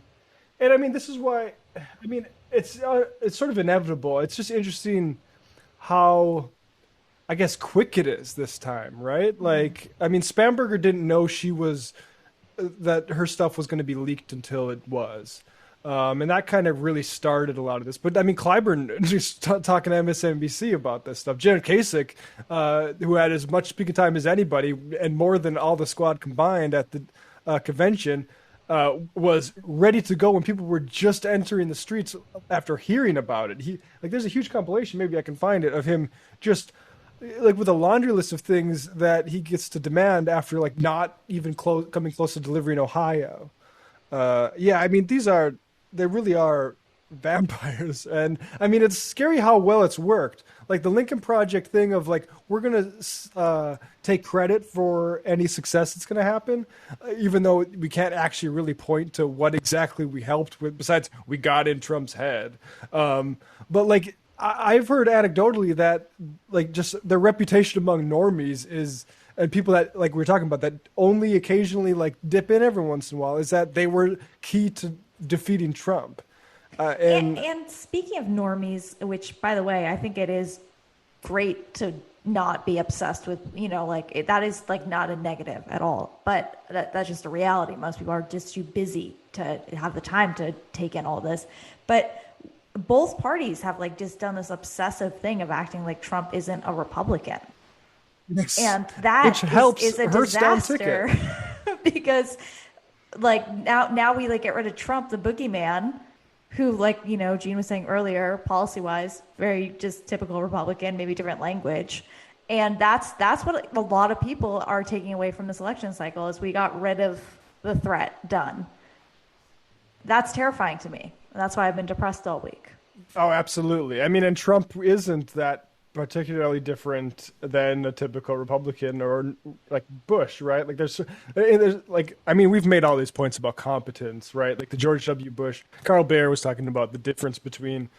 and I mean, this is why. I mean, it's sort of inevitable. It's just interesting how, I guess, quick it is this time, right? Like, I mean, Spamberger didn't know that her stuff was going to be leaked until it was. And that kind of really started a lot of this. But I mean, Clyburn just talking to MSNBC about this stuff. Janet Kasich, who had as much speaking time as anybody and more than all the squad combined at the convention, was ready to go when people were just entering the streets after hearing about it. There's a huge compilation, maybe I can find it, of him just like with a laundry list of things that he gets to demand after like not even coming close to delivery in Ohio. Yeah, I mean, they really are vampires. And I mean, it's scary how well it's worked. Like the Lincoln Project thing of like, we're going to take credit for any success that's going to happen, even though we can't actually really point to what exactly we helped with, besides we got in Trump's head. But like, I've heard anecdotally that like just their reputation among normies is, and people that like we were talking about that only occasionally like dip in every once in a while, is that they were key to defeating Trump. And speaking of normies, which by the way, I think it is great to not be obsessed with, that is like not a negative at all, but that's just a reality. Most people are just too busy to have the time to take in all this. But both parties have like just done this obsessive thing of acting like Trump isn't a Republican. Yes. And that which helps is a disaster because like now we like get rid of Trump, the boogeyman, who like, Djene was saying earlier, policy wise, very just typical Republican, maybe different language. And that's what a lot of people are taking away from this election cycle is we got rid of the threat done. That's terrifying to me. And that's why I've been depressed all week. Oh, absolutely. I mean, and Trump isn't that particularly different than a typical Republican or like Bush, right? Like there's like, I mean, we've made all these points about competence, right? Like the George W. Bush, Carl Baer was talking about the difference between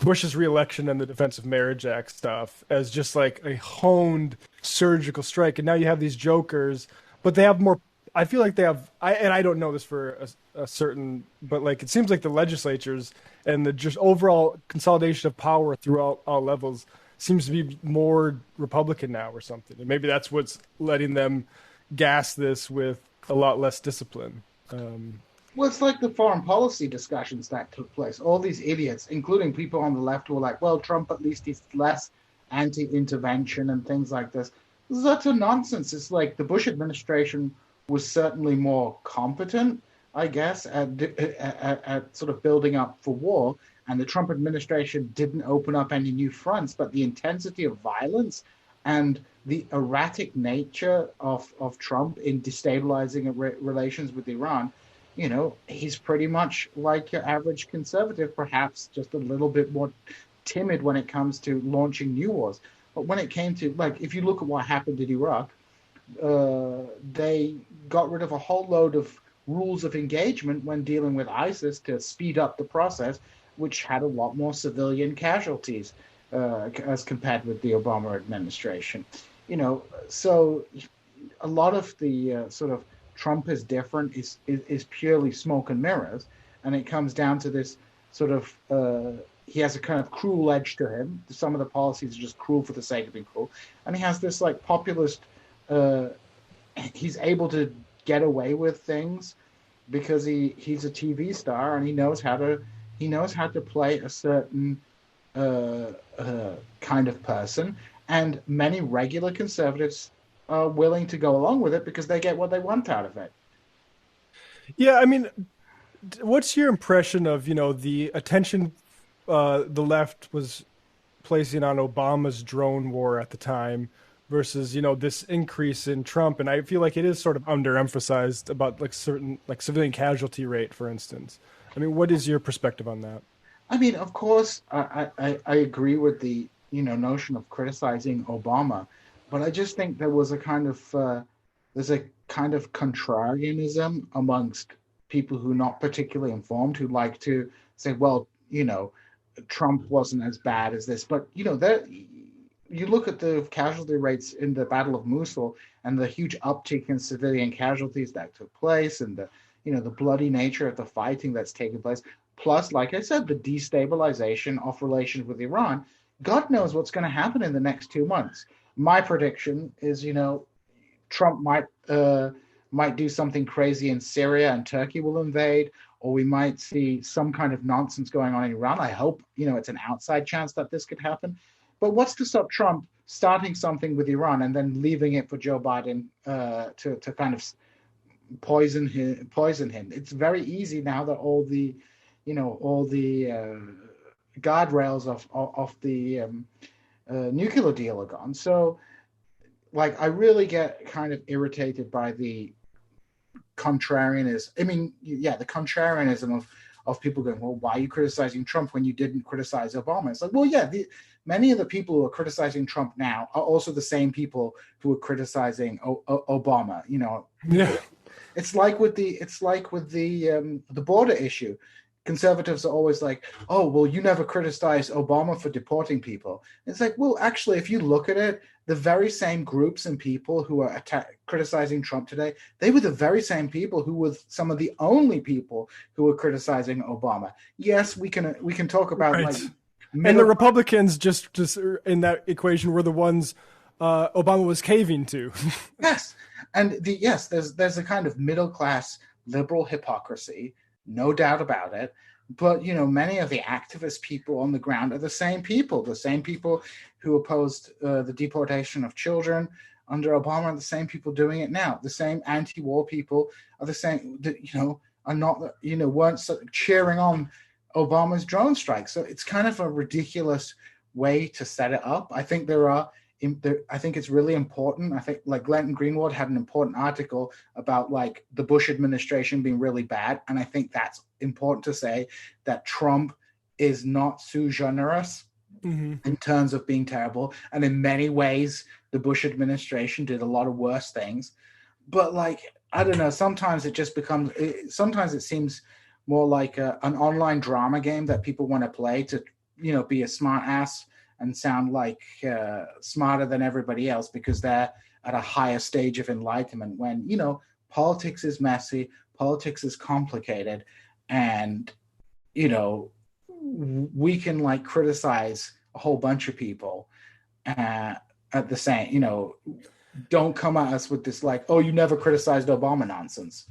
Bush's reelection and the Defense of Marriage Act stuff as just like a honed surgical strike. And now you have these jokers, but they have more, I feel like they have, and I don't know this for a certain, but like it seems like the legislatures and the just overall consolidation of power throughout all levels seems to be more Republican now or something. And maybe that's what's letting them gas this with a lot less discipline. Well, it's like the foreign policy discussions that took place. All these idiots, including people on the left who were like, well, Trump at least is less anti-intervention and things like this. That's a nonsense. It's like the Bush administration was certainly more competent, I guess, at sort of building up for war. And the Trump administration didn't open up any new fronts, but the intensity of violence and the erratic nature of Trump in destabilizing relations with Iran, he's pretty much like your average conservative, perhaps just a little bit more timid when it comes to launching new wars. But when it came to, like, if you look at what happened in Iraq, they got rid of a whole load of rules of engagement when dealing with ISIS to speed up the process, which had a lot more civilian casualties as compared with the Obama administration. So a lot of the sort of Trump is different is purely smoke and mirrors, and it comes down to this sort of he has a kind of cruel edge to him. Some of the policies are just cruel for the sake of being cruel, and he has this like populist. He's able to get away with things because he's a TV star and he knows how to play a certain kind of person, and many regular conservatives are willing to go along with it because they get what they want out of it. Yeah, I mean, what's your impression of, the attention the left was placing on Obama's drone war at the time versus, this increase in Trump? And I feel like it is sort of underemphasized about like certain like civilian casualty rate, for instance. I mean, what is your perspective on that? I mean, of course, I agree with the notion of criticizing Obama, but I just think there's a kind of contrarianism amongst people who are not particularly informed, who like to say, well, Trump wasn't as bad as this. But you look at the casualty rates in the Battle of Mosul and the huge uptick in civilian casualties that took place, and the bloody nature of the fighting that's taken place. Plus, like I said, the destabilization of relations with Iran. God knows what's going to happen in the next 2 months. My prediction is, Trump might do something crazy in Syria and Turkey will invade, or we might see some kind of nonsense going on in Iran. I hope, it's an outside chance that this could happen. But what's to stop Trump starting something with Iran and then leaving it for Joe Biden to kind of poison him? It's very easy now that all the guardrails of the nuclear deal are gone. So, like, I really get kind of irritated by the contrarianism. I mean, the contrarianism of people going, well, why are you criticizing Trump when you didn't criticize Obama? It's like, well, yeah, many of the people who are criticizing Trump now are also the same people who are criticizing Obama. Yeah, it's like with the border issue. Conservatives are always like, oh, well, you never criticized Obama for deporting people. It's like, well, actually, if you look at it, the very same groups and people who are criticizing Trump today, they were the very same people who were some of the only people who were criticizing Obama. Yes, we can talk about right. like, and the Republicans just in that equation were the ones Obama was caving to. Yes, and there's a kind of middle class liberal hypocrisy. No doubt about it. But, many of the activist people on the ground are the same people who opposed the deportation of children under Obama are the same people doing it now. The same anti-war people are the same that, are not, weren't cheering on Obama's drone strike. So it's kind of a ridiculous way to set it up. I think I think it's really important. I think like Glenton Greenwald had an important article about like the Bush administration being really bad. And I think that's important to say that Trump is not sui generis in terms of being terrible. And in many ways, the Bush administration did a lot of worse things. But like, I don't know, sometimes it seems more like an online drama game that people want to play to, be a smart ass and sound like smarter than everybody else because they're at a higher stage of enlightenment when, politics is messy, politics is complicated, and, we can like criticize a whole bunch of people at the same, don't come at us with this like, oh, you never criticized Obama nonsense.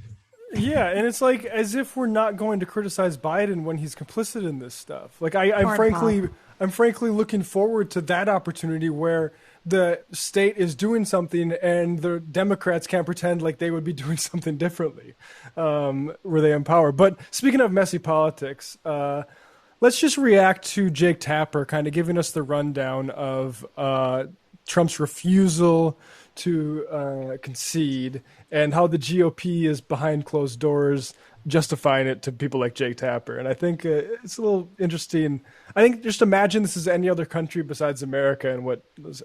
Yeah, and it's like as if we're not going to criticize Biden when he's complicit in this stuff. Like I'm frankly looking forward to that opportunity where the state is doing something and the Democrats can't pretend like they would be doing something differently, where they empower. But speaking of messy politics, let's just react to Jake Tapper kind of giving us the rundown of Trump's refusal to concede and how the GOP is behind closed doors justifying it to people like Jake Tapper. And I think it's a little interesting. I think just imagine this is any other country besides America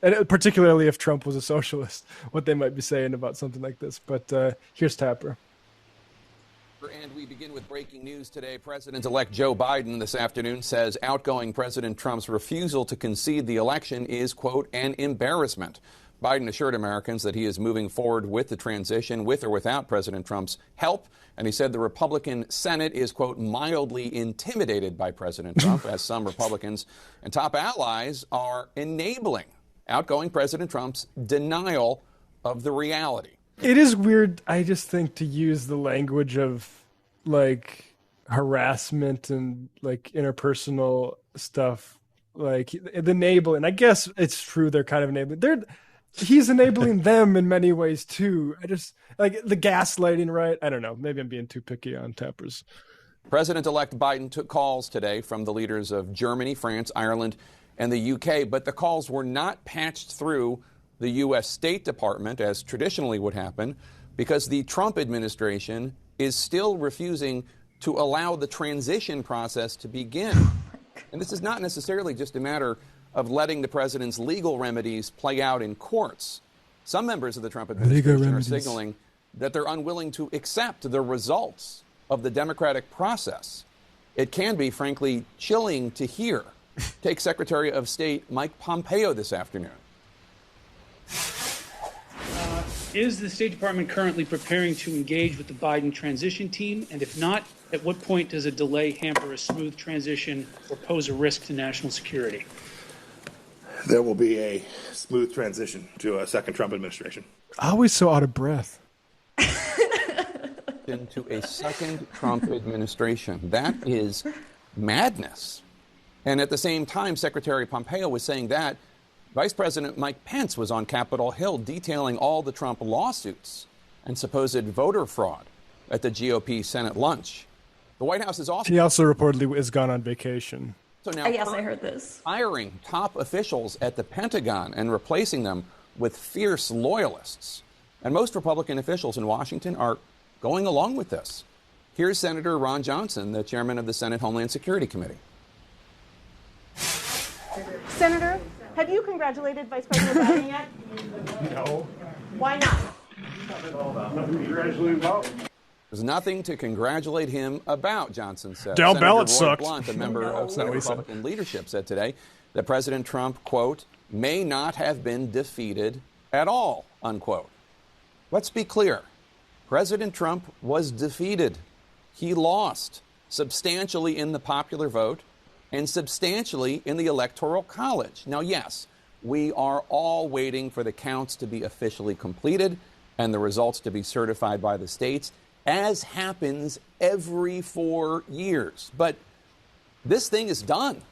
and particularly if Trump was a socialist, what they might be saying about something like this. But here's Tapper. And we begin with breaking news today. President-elect Joe Biden this afternoon says outgoing President Trump's refusal to concede the election is, quote, an embarrassment. Biden assured Americans that he is moving forward with the transition, with or without President Trump's help. And he said the Republican Senate is, quote, mildly intimidated by President Trump, as some Republicans and top allies are enabling outgoing President Trump's denial of the reality. It is weird, I just think, to use the language of, like, harassment and, like, interpersonal stuff, like, the enabling. I guess it's true, they're kind of enabling. He's enabling them in many ways, too. I just, like, the gaslighting, right? I don't know. Maybe I'm being too picky on Tappers. President-elect Biden took calls today from the leaders of Germany, France, Ireland, and the UK, but the calls were not patched through the U.S. State Department, as traditionally would happen, because the Trump administration is still refusing to allow the transition process to begin. And this is not necessarily just a matter of letting the president's legal remedies play out in courts. Some members of the Trump administration are signaling that they're unwilling to accept the results of the democratic process. It can be, frankly, chilling to hear. Take Secretary of State Mike Pompeo this afternoon. Is the State Department currently preparing to engage with the Biden transition team? And if not, at what point does a delay hamper a smooth transition or pose a risk to national security? There will be a smooth transition to a second Trump administration. Always so out of breath. Into a second Trump administration. That is madness. And at the same time, Secretary Pompeo was saying that, Vice President Mike Pence was on Capitol Hill detailing all the Trump lawsuits and supposed voter fraud at the GOP Senate lunch. The White House is also... He also reportedly is gone on vacation. So now, yes, I heard this. Hiring top officials at the Pentagon and replacing them with fierce loyalists. And most Republican officials in Washington are going along with this. Here's Senator Ron Johnson, the chairman of the Senate Homeland Security Committee. Senator, have you congratulated Vice President Biden yet? No. Why not? There's nothing to congratulate him about, Johnson said. Down Senator ballot Roy sucked. Blunt, a member of Senate Republican leadership, said today that President Trump, quote, may not have been defeated at all, unquote. Let's be clear. President Trump was defeated. He lost substantially in the popular vote and substantially in the Electoral College. Now, yes, we are all waiting for the counts to be officially completed and the results to be certified by the states, as happens every 4 years. But this thing is done.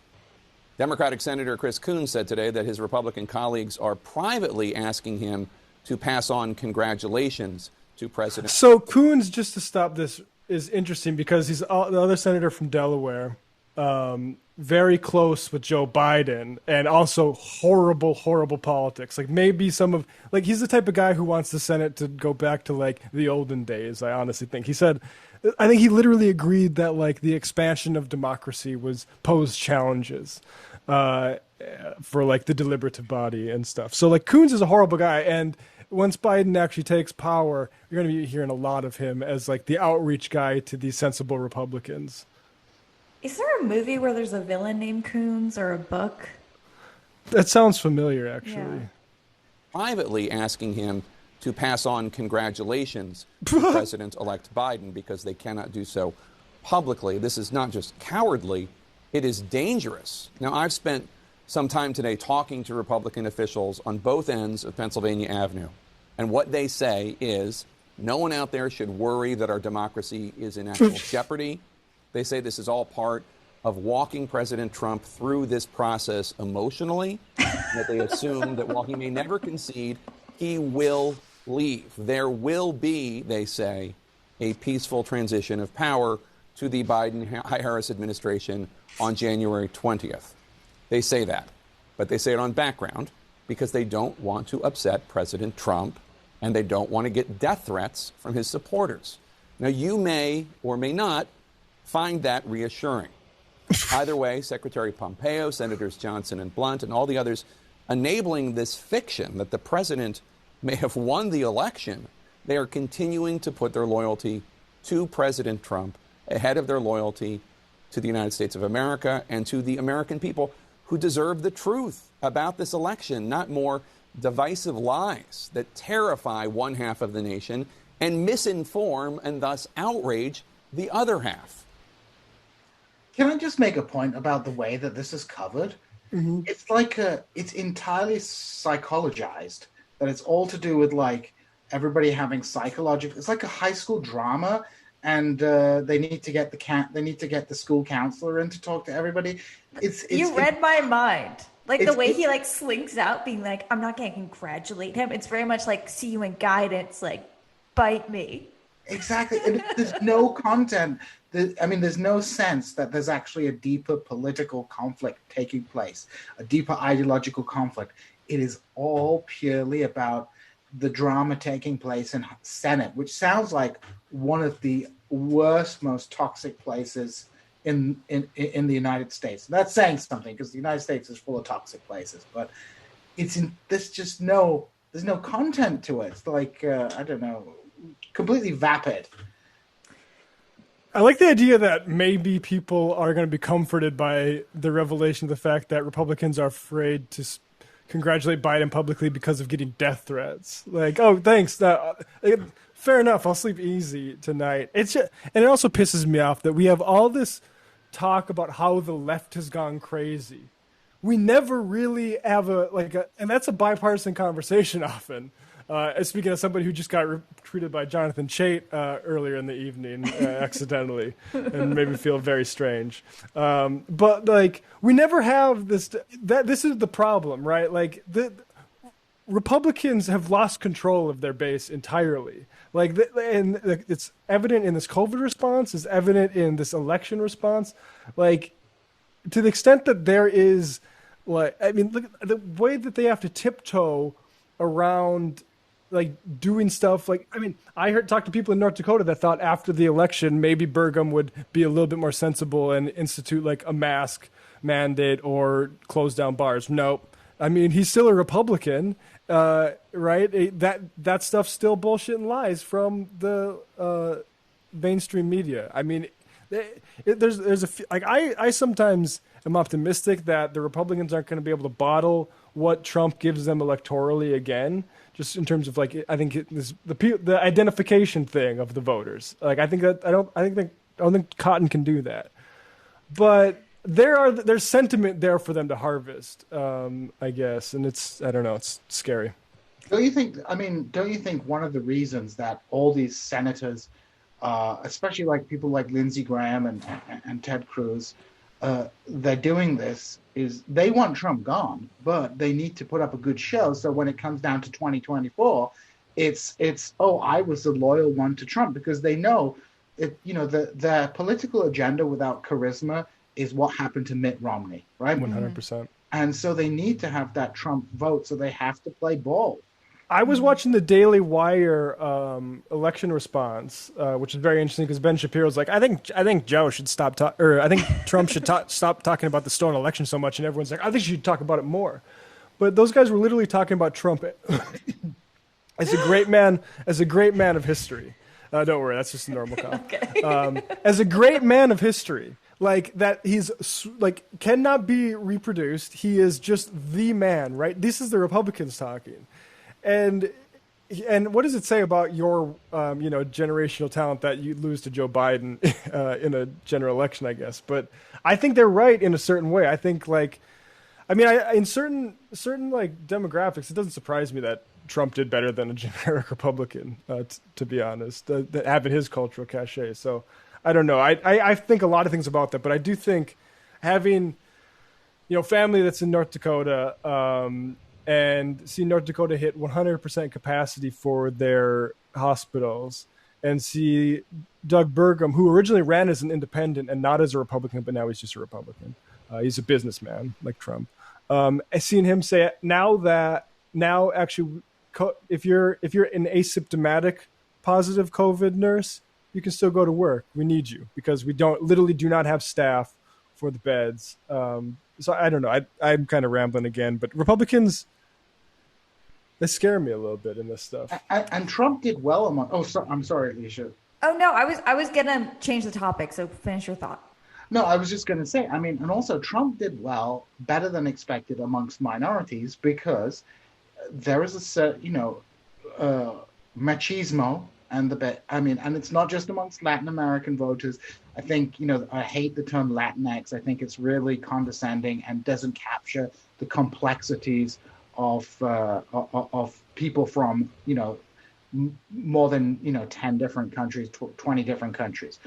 Democratic Senator Chris Coons said today that his Republican colleagues are privately asking him to pass on congratulations to President. So Coons, just to stop this, is interesting because he's the other senator from Delaware, very close with Joe Biden, and also horrible, horrible politics. Like maybe he's the type of guy who wants the Senate to go back to like the olden days. I honestly think I think he literally agreed that like the expansion of democracy posed challenges for like the deliberative body and stuff. So like Coons is a horrible guy, and once Biden actually takes power, you're going to be hearing a lot of him as like the outreach guy to these sensible Republicans. Is there a movie where there's a villain named Coons or a book? That sounds familiar, actually. Yeah. Privately asking him to pass on congratulations to President-elect Biden because they cannot do so publicly. This is not just cowardly, it is dangerous. Now, I've spent some time today talking to Republican officials on both ends of Pennsylvania Avenue, and what they say is no one out there should worry that our democracy is in actual jeopardy. They say this is all part of walking President Trump through this process emotionally, that they assume that while he may never concede, he will leave. There will be, they say, a peaceful transition of power to the Biden-Harris administration on January 20th. They say that, but they say it on background because they don't want to upset President Trump and they don't want to get death threats from his supporters. Now, you may or may not find that reassuring. Either way, Secretary Pompeo, Senators Johnson and Blunt, and all the others enabling this fiction that the president may have won the election, they are continuing to put their loyalty to President Trump ahead of their loyalty to the United States of America and to the American people who deserve the truth about this election, not more divisive lies that terrify one half of the nation and misinform and thus outrage the other half. Can I just make a point about the way that this is covered? Mm-hmm. It's like it's entirely psychologized, that it's all to do with like everybody having psychological. It's like a high school drama, and they need to get the school counselor in to talk to everybody. You read my mind. Like the way he like slinks out, being like, "I'm not going to congratulate him." It's very much like, "See you in guidance." Like, bite me. Exactly, and there's no content. There's no sense that there's actually a deeper political conflict taking place, a deeper ideological conflict. It is all purely about the drama taking place in Senate, which sounds like one of the worst, most toxic places in the United States. That's saying something, because the United States is full of toxic places, but there's no content to it. It's like I don't know, completely vapid. I like the idea that maybe people are going to be comforted by the revelation of the fact that Republicans are afraid to congratulate Biden publicly because of getting death threats. Like, oh, thanks. Fair enough. I'll sleep easy tonight. And it also pisses me off that we have all this talk about how the left has gone crazy. We never really have and that's a bipartisan conversation often. Speaking of somebody who just got retweeted by Jonathan Chait earlier in the evening accidentally, and made me feel very strange. But like, we never have this. This is the problem, right? Like the Republicans have lost control of their base entirely. Like, and it's evident in this COVID response. It's evident in this election response. Like, to the extent that there is, look at the way that they have to tiptoe around, like, doing stuff. Like, I talked to people in North Dakota that thought after the election maybe Burgum would be a little bit more sensible and institute like a mask mandate or close down bars. Nope. He's still a Republican, right? That stuff's still bullshit and lies from the mainstream media. I sometimes am optimistic that the Republicans aren't going to be able to bottle what Trump gives them electorally again, just in terms of like, I think the identification thing of the voters. Like, I don't think Cotton can do that, but there's sentiment there for them to harvest, I guess, and it's scary. Don't you think one of the reasons that all these senators, especially like people like Lindsey Graham and Ted Cruz, they're doing this is they want Trump gone, but they need to put up a good show. So when it comes down to 2024, it's I was the loyal one to Trump, because they know it. The political agenda without charisma is what happened to Mitt Romney, right? 100%. And so they need to have that Trump vote, so they have to play ball. I was watching the Daily Wire election response, which is very interesting, because Ben Shapiro's like, I think Joe should stop I think Trump should stop talking about the stolen election so much, and everyone's like, I think you should talk about it more. But those guys were literally talking about Trump as a great man of history. Don't worry, that's just a normal comment. Okay. As a great man of history. Like, that he's like cannot be reproduced. He is just the man, right? This is the Republicans talking, and what does it say about your generational talent that you lose to Joe Biden in a general election? I guess, but I think they're right in a certain way. I think in certain like demographics, it doesn't surprise me that Trump did better than a generic Republican, to be honest, that having his cultural cachet. So. I don't know. I think a lot of things about that, but I do think having, family that's in North Dakota and see North Dakota hit 100% capacity for their hospitals, and see Doug Burgum, who originally ran as an independent and not as a Republican, but now he's just a Republican. He's a businessman like Trump. I've seen him say now actually, if you're an asymptomatic positive COVID nurse, you can still go to work. We need you, because we literally do not have staff for the beds. So I don't know. I'm kind of rambling again, but Republicans, they scare me a little bit in this stuff. And Trump did well among. I'm sorry, Alicia. Oh no, I was gonna change the topic. So finish your thought. No, I was just gonna say. And also Trump did well, better than expected amongst minorities, because there is machismo and it's not just amongst Latin American voters. I think, I hate the term Latinx. I think it's really condescending and doesn't capture the complexities of people from, more than, 10 different countries, 20 different countries.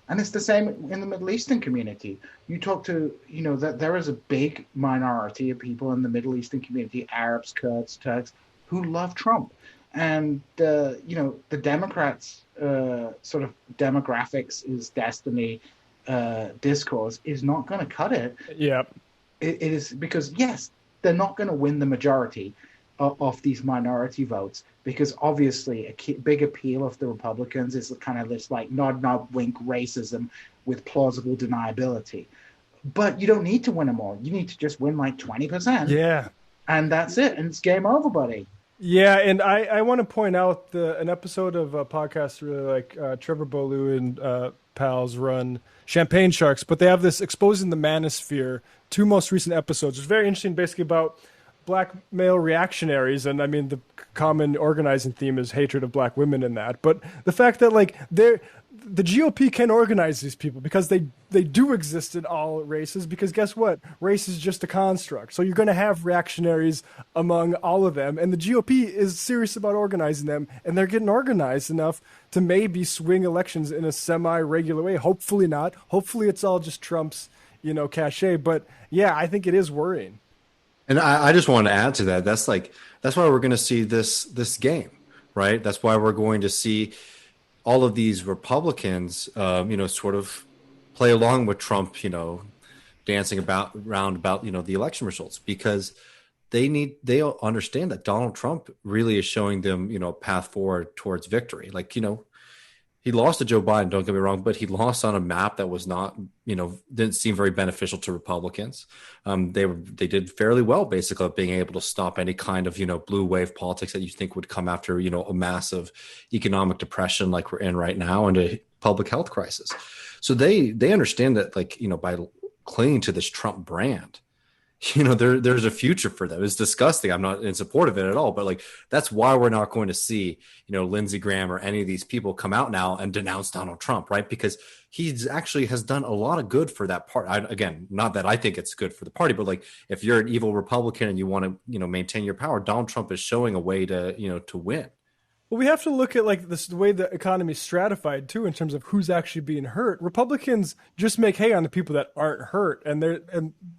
And it's the same in the Middle Eastern community. You talk to, that there is a big minority of people in the Middle Eastern community, Arabs, Kurds, Turks, who love Trump. And, the Democrats' sort of demographics is destiny discourse is not going to cut it. Yeah. It is because, yes, they're not going to win the majority of these minority votes, because obviously a big appeal of the Republicans is kind of this like nod, wink racism with plausible deniability. But you don't need to win them all. You need to just win like 20%. Yeah. And that's it. And it's game over, buddy. Yeah, and I want to point out an episode of a podcast really like Trevor Bolu and pals run Champagne Sharks, but they have this Exposing the Manosphere, 2 most recent episodes. It's very interesting, basically about black male reactionaries, and I mean the common organizing theme is hatred of black women in that. But the fact that like the GOP can organize these people because they do exist in all races, because guess what? Race is just a construct. So you're going to have reactionaries among all of them, and the GOP is serious about organizing them, and they're getting organized enough to maybe swing elections in a semi-regular way. Hopefully not. Hopefully it's all just Trump's, cachet. But yeah, I think it is worrying. And I just want to add to that. That's why we're going to see this game, right? That's why we're going to see all of these Republicans, sort of play along with Trump, dancing around about, the election results, because they understand that Donald Trump really is showing them, a path forward towards victory. Like, he lost to Joe Biden, don't get me wrong, but he lost on a map that was not, didn't seem very beneficial to Republicans. They did fairly well, basically, of being able to stop any kind of, blue wave politics that you think would come after, a massive economic depression like we're in right now, and a public health crisis. So they understand that, like, by clinging to this Trump brand, there's a future for them. It's disgusting. I'm not in support of it at all, but like, that's why we're not going to see, Lindsey Graham or any of these people come out now and denounce Donald Trump, right? Because he's actually has done a lot of good for that part. Again, not that I think it's good for the party, but like, if you're an evil Republican and you want to, maintain your power, Donald Trump is showing a way to, to win. Well, we have to look at like the way the economy is stratified too, in terms of who's actually being hurt. Republicans just make hay on the people that aren't hurt, and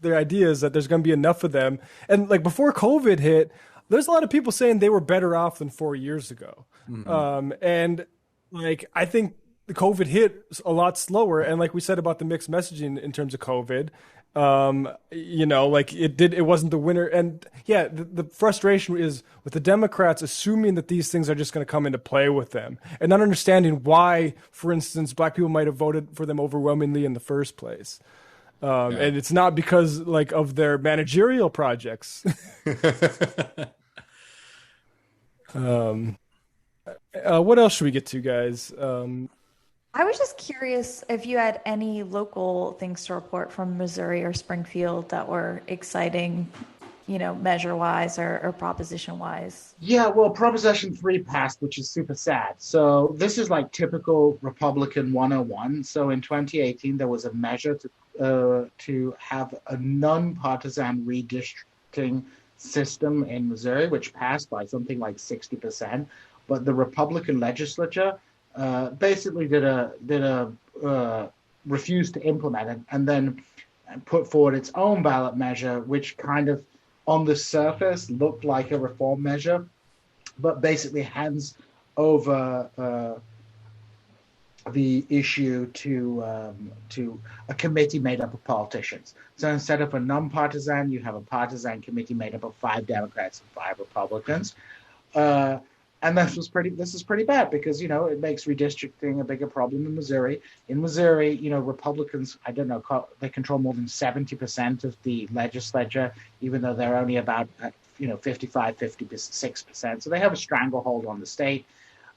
their idea is that there's going to be enough of them. And like before COVID hit, there's a lot of people saying they were better off than 4 years ago. Mm-hmm. And like I think the COVID hit a lot slower, and like we said about the mixed messaging in terms of COVID. Like it wasn't the winner. And yeah, the frustration is with the Democrats assuming that these things are just going to come into play with them, and not understanding why, for instance, black people might have voted for them overwhelmingly in the first place. And it's not because like of their managerial projects. What else should we get to, guys? I was just curious if you had any local things to report from Missouri or Springfield that were exciting, measure-wise or proposition-wise. Yeah, well, Proposition 3 passed, which is super sad. So this is like typical Republican 101. So in 2018, there was a measure to have a non-partisan redistricting system in Missouri, which passed by something like 60%. But the Republican legislature basically refused to implement it, and then put forward its own ballot measure, which kind of on the surface looked like a reform measure, but basically hands over the issue to a committee made up of politicians. So instead of a non-partisan, you have a partisan committee made up of 5 Democrats and 5 Republicans. And this is pretty bad because, it makes redistricting a bigger problem in Missouri. In Missouri, Republicans, they control more than 70% of the legislature, even though they're only about, 55, 56%. So they have a stranglehold on the state.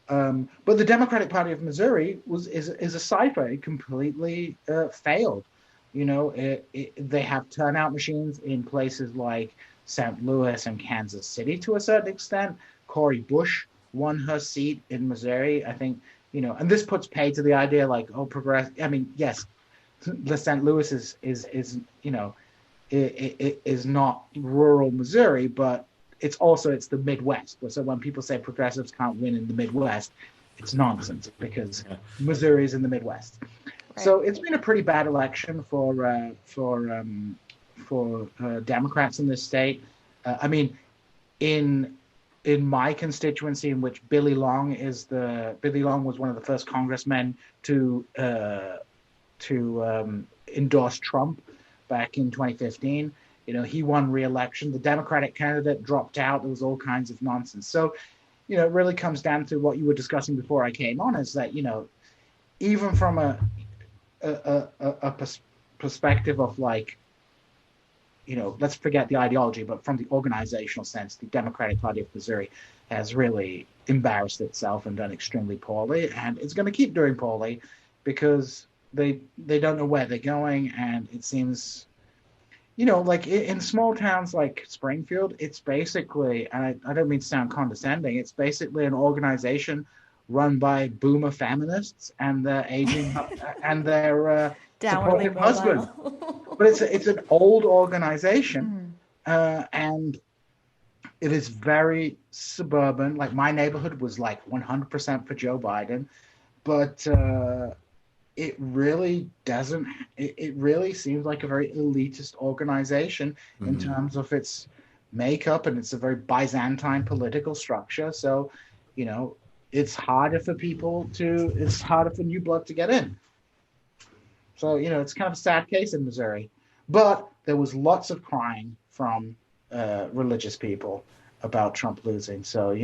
But the Democratic Party of Missouri is a cipher. It completely failed. They have turnout machines in places like St. Louis and Kansas City to a certain extent. Cori Bush won her seat in Missouri. I think, and this puts pay to the idea like, oh, progress. I mean, yes, the St. Louis is it is not rural Missouri, but it's the Midwest. So when people say progressives can't win in the Midwest, it's nonsense because Missouri is in the Midwest. Right. So it's been a pretty bad election for Democrats in this state. I mean, in my constituency, in which Billy Long was one of the first congressmen to endorse Trump back in 2015. He won re-election. The Democratic candidate dropped out. There was all kinds of nonsense. So, it really comes down to what you were discussing before I came on, is that, even from a perspective of like, let's forget the ideology, but from the organizational sense, the Democratic Party of Missouri has really embarrassed itself and done extremely poorly, and it's going to keep doing poorly because they don't know where they're going, and it seems, like in small towns like Springfield, it's basically, and I don't mean to sound condescending, it's basically an organization run by boomer feminists and their aging and their supportive husbands. But it's an old organization, and it is very suburban. Like my neighborhood was like 100% for Joe Biden, but it really doesn't. It really seems like a very elitist organization in terms of its makeup, and it's a very Byzantine political structure. So, it's harder for new blood to get in. So, it's kind of a sad case in Missouri. But there was lots of crying from religious people about Trump losing. So,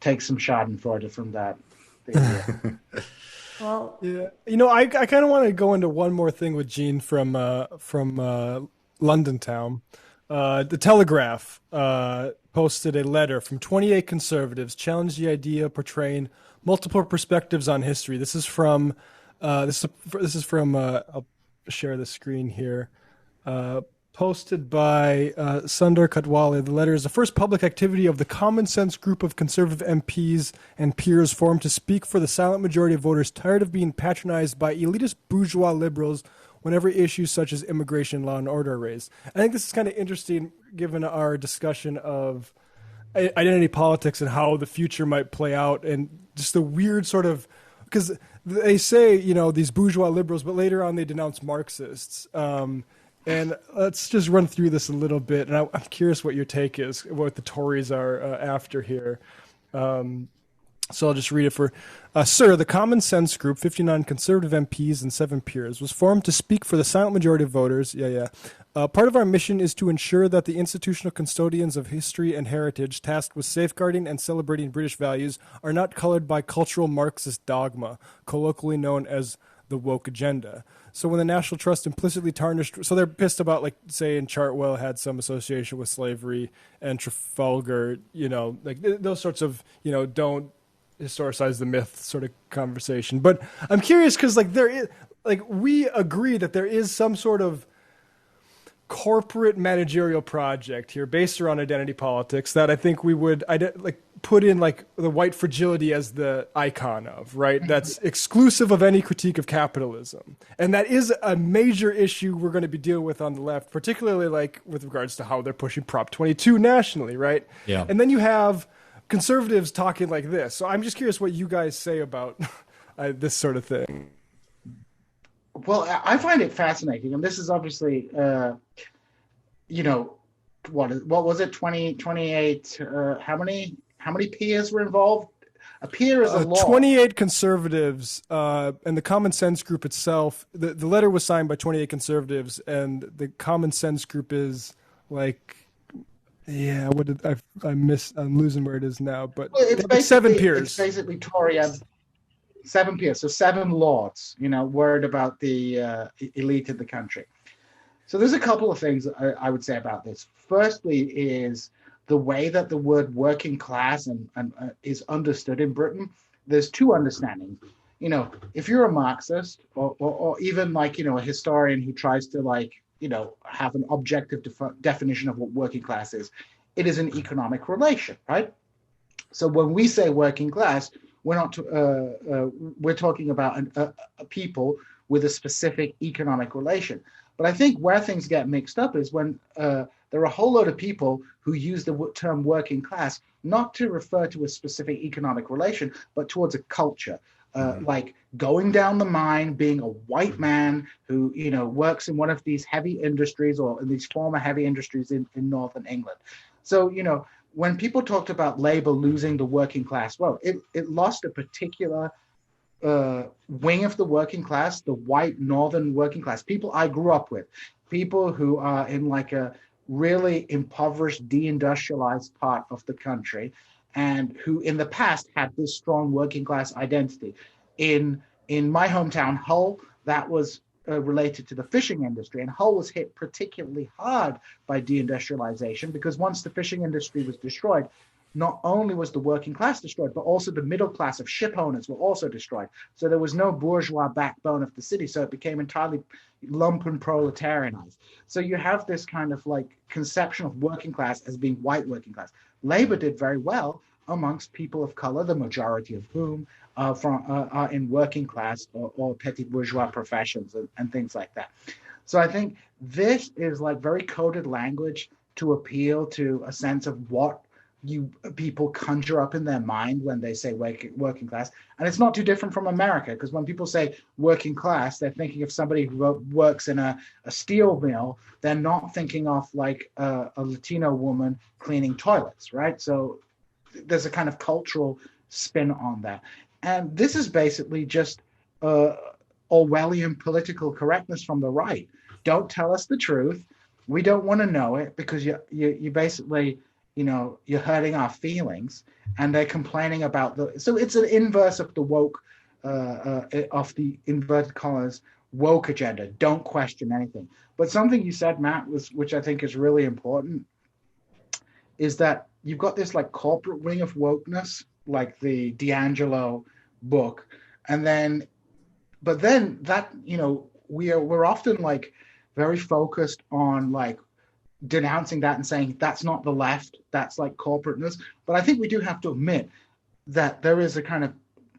take some schadenfreude from that. Well, yeah. I kind of want to go into one more thing with Djene from London town. The Telegraph posted a letter from 28 conservatives challenged the idea of portraying multiple perspectives on history. This is from I'll share the screen here. Posted by Sundar Katwale. The letter is the first public activity of the Common Sense group of conservative MPs and peers formed to speak for the silent majority of voters tired of being patronized by elitist bourgeois liberals whenever issues such as immigration, law, and order are raised. I think this is kind of interesting given our discussion of identity politics and how the future might play out, and just the weird sort of, because they say, these bourgeois liberals, but later on they denounce Marxists. And let's just run through this a little bit. And I'm curious what your take is, what the Tories are after here. So I'll just read it for, Sir, the Common Sense Group, 59 conservative MPs and 7 peers, was formed to speak for the silent majority of voters. Part of our mission is to ensure that the institutional custodians of history and heritage tasked with safeguarding and celebrating British values are not colored by cultural Marxist dogma, colloquially known as the woke agenda. So when the National Trust implicitly tarnished, so they're pissed about, like, say, in Chartwell had some association with slavery, and Trafalgar, like those sorts of, don't historicize the myth sort of conversation. But I'm curious because, like, there is, like, we agree that there is some sort of corporate managerial project here based around identity politics that I think we would put in like the white fragility as the icon of, right? That's exclusive of any critique of capitalism. And that is a major issue we're going to be dealing with on the left, particularly like with regards to how they're pushing Prop 22 nationally, right? Yeah. And then you have conservatives talking like this. So I'm just curious what you guys say about this sort of thing. Well, I find it fascinating. And this is obviously, what was it? 28, how many peers were involved? A peer is a law. 28 conservatives, and the Common Sense Group itself. The letter was signed by 28 conservatives, and the Common Sense Group is like, what did I miss? I'm losing where it is now, but well, it's 7 peers. It's basically Tory and 7 peers, so 7 lords. Worried about the elite of the country. So there's a couple of things I would say about this. Firstly is the way that the word working class and is understood in Britain. There's 2 understandings. If you're a Marxist or even like, a historian who tries to like have an objective definition of what working class is. It is an economic relation, right? So when we say working class, we're not we're talking about a people with a specific economic relation. But I think where things get mixed up is when there are a whole load of people who use the term working class not to refer to a specific economic relation, but towards a culture. Like going down the mine, being a white man who works in one of these heavy industries or in these former heavy industries in northern England. So when people talked about labor losing the working class vote, it lost a particular wing of the working class, the white northern working class, people I grew up with, people who are in like a really impoverished, deindustrialized part of the country, and who in the past had this strong working class identity. In my hometown, Hull, that was related to the fishing industry, and Hull was hit particularly hard by deindustrialization because once the fishing industry was destroyed, not only was the working class destroyed, but also the middle class of ship owners were also destroyed. So there was no bourgeois backbone of the city, so it became entirely lumpen proletarianized. So you have this kind of like conception of working class as being white working class. Labor did very well amongst people of color, the majority of whom are in working class or petit bourgeois professions and things like that. So I think this is like very coded language to appeal to a sense of what people conjure up in their mind when they say working class. And it's not too different from America, because when people say working class, they're thinking of somebody who works in a steel mill. They're not thinking of like a Latino woman cleaning toilets, right? So there's a kind of cultural spin on that. And this is basically just Orwellian political correctness from the right. Don't tell us the truth. We don't want to know it because you basically, you're hurting our feelings. And they're complaining about so it's an inverse of the woke, of the inverted commas woke agenda. Don't question anything. But something you said, Matt, which I think is really important, is that you've got this like corporate wing of wokeness, like the D'Angelo book, but then that we're often like very focused on like denouncing that and saying that's not the left, that's like corporateness. But I think we do have to admit that there is a kind of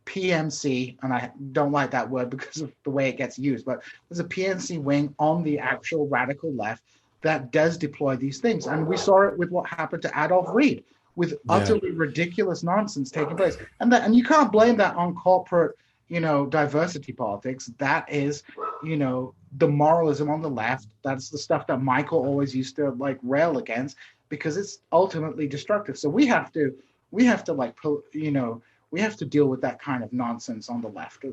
PMC, and I don't like that word because of the way it gets used, but there's a PMC wing on the actual radical left that does deploy these things. And we saw it with what happened to Adolf Reed, with utterly ridiculous nonsense taking place. And you can't blame that on corporate, diversity politics. That is, the moralism on the left. That's the stuff that Michael always used to like rail against because it's ultimately destructive. So we have to deal with that kind of nonsense on the left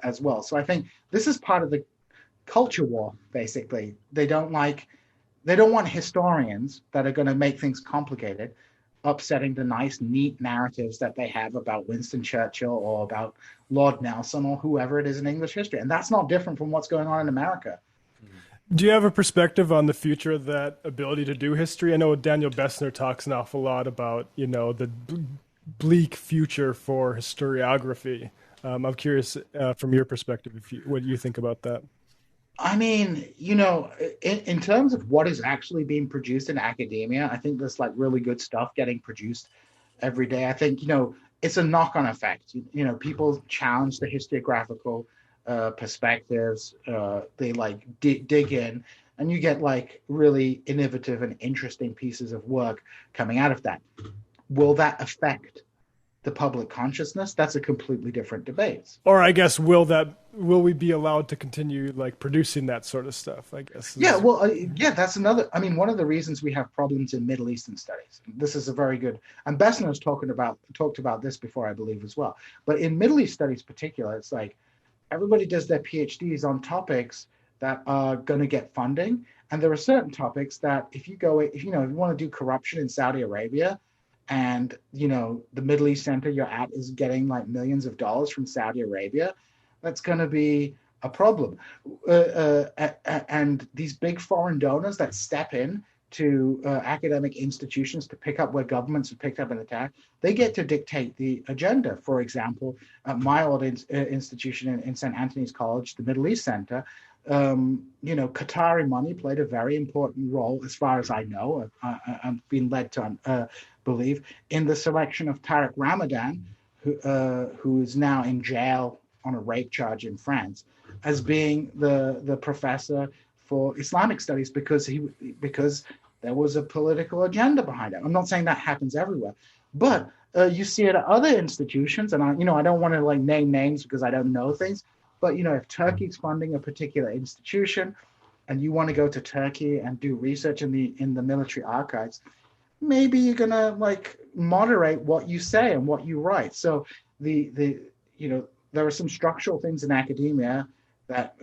as well. So I think this is part of the culture war, basically. They don't want historians that are going to make things complicated, upsetting the nice, neat narratives that they have about Winston Churchill or about Lord Nelson or whoever it is in English history. And that's not different from what's going on in America. Do you have a perspective on the future of that ability to do history? I know Daniel Bessner talks an awful lot about, the bleak future for historiography. I'm curious from your perspective, what you think about that. I mean, in terms of what is actually being produced in academia, I think there's like really good stuff getting produced every day. I think, it's a knock-on effect. People challenge the historiographical perspectives. They like dig in, and you get like really innovative and interesting pieces of work coming out of that. Will that affect the public consciousness? That's a completely different debate. Or I guess, will we be allowed to continue like producing that sort of stuff? I guess. That's another. I mean, one of the reasons we have problems in Middle Eastern studies. This is a very good. And Bessner has talked about this before, I believe, as well. But in Middle East studies, particular, it's like everybody does their PhDs on topics that are going to get funding, and there are certain topics that if you want to do corruption in Saudi Arabia, and the Middle East center you're at is getting like millions of dollars from Saudi Arabia, that's going to be a problem. And these big foreign donors that step in to academic institutions to pick up where governments have picked up an attack. They get to dictate the agenda. For example, at my old institution in St. Anthony's College, the Middle East Center, Qatari money played a very important role, as far as I know. I've been led to believe, in the selection of Tariq Ramadan, who is now in jail on a rape charge in France, as being the professor for Islamic studies because there was a political agenda behind it. I'm not saying that happens everywhere, but you see it at other institutions, and I don't want to name names because I don't know things, but if Turkey's funding a particular institution, and you want to go to Turkey and do research in the military archives, maybe you're gonna moderate what you say and what you write. So there are some structural things in academia that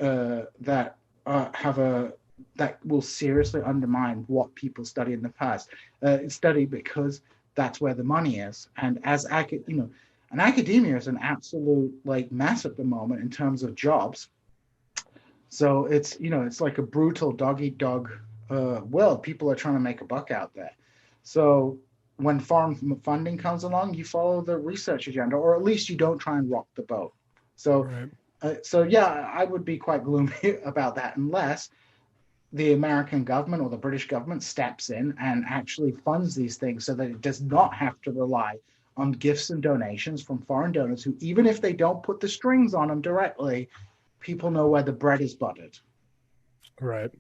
will seriously undermine what people study in the past. Study because that's where the money is, and and academia is an absolute mess at the moment in terms of jobs. So it's like a brutal dog eat dog world. People are trying to make a buck out there. So when foreign funding comes along, you follow the research agenda, or at least you don't try and rock the boat. So, right. I would be quite gloomy about that unless the American government or the British government steps in and actually funds these things so that it does not have to rely on gifts and donations from foreign donors who, even if they don't put the strings on them directly, people know where the bread is buttered. Right.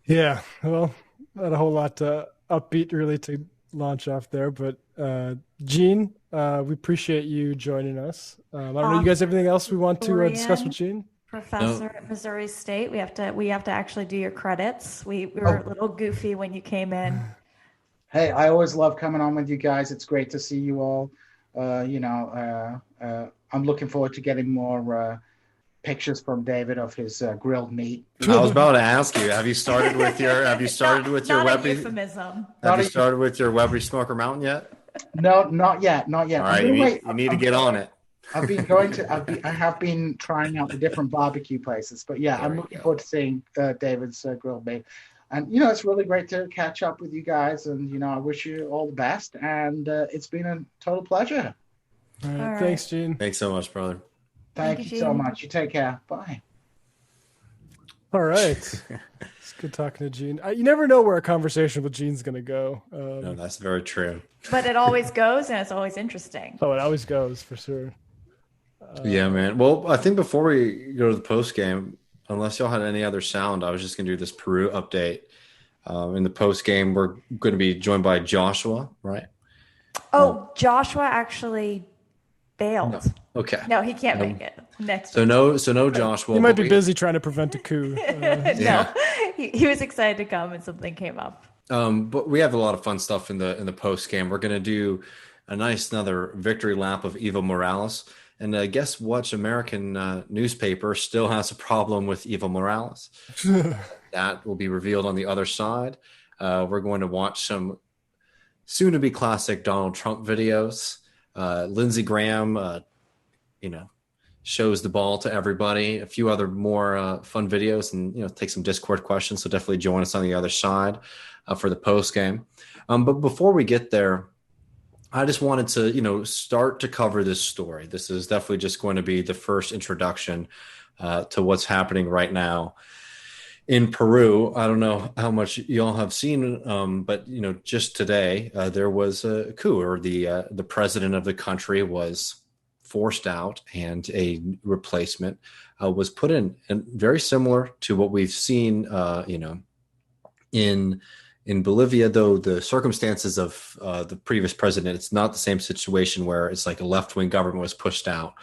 Yeah. Well, not a whole lot upbeat really to launch off there, but Djene, we appreciate you joining us. I don't know, you guys have anything else we want to discuss with Djene? Professor at Missouri State, we have to actually do your credits. We were a little goofy when you came in. Hey, I always love coming on with you guys. It's great to see you all. I'm looking forward to getting more pictures from David of his grilled meat. I was about to ask you, have you started with your euphemism. Have you started with your Webley Smoker Mountain yet? No, not yet. All right, you need to get on it. I have been trying out the different barbecue places, but yeah, I'm looking forward to seeing David's grilled meat. And, it's really great to catch up with you guys. And, I wish you all the best. And it's been a total pleasure. All right. Thanks, Djene. Thanks so much, brother. Thank you so much. You take care. Bye. All right. It's good talking to Djene. You never know where a conversation with Jean's going to go. No, that's very true. But it always goes, and it's always interesting. Oh, it always goes, for sure. Yeah, man. Well, I think before we go to the post game, unless y'all had any other sound, I was just going to do this Peru update. In the post game, we're going to be joined by Joshua, right? Oh, Joshua actually bailed. No. Okay. No, he can't make it next. So no Joshua. He might be busy trying to prevent a coup. No, he was excited to come, and something came up. But we have a lot of fun stuff in the post game. We're going to do another victory lap of Evo Morales. And guess what? American newspaper still has a problem with Evo Morales. That will be revealed on the other side. We're going to watch some soon-to-be classic Donald Trump videos. Lindsey Graham, shows the ball to everybody. A few other more fun videos, and take some Discord questions. So definitely join us on the other side for the post game. But before we get there, I just wanted to, start to cover this story. This is definitely just going to be the first introduction to what's happening right now in Peru. I don't know how much y'all have seen, but just today there was a coup, or the president of the country was forced out, and a replacement was put in, and very similar to what we've seen, in Bolivia, though the circumstances of the previous president, it's not the same situation where it's like a left-wing government was pushed out.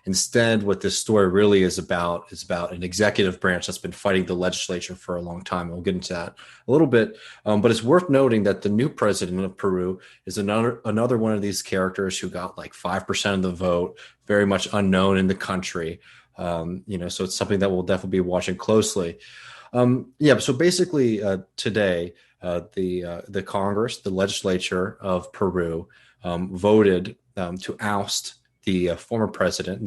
Instead, what this story really is about an executive branch that's been fighting the legislature for a long time. We'll get into that a little bit. But it's worth noting that the new president of Peru is another one of these characters who got like 5% of the vote, very much unknown in the country. So it's something that we'll definitely be watching closely. So basically today, the Congress, the legislature of Peru, voted to oust the now former president,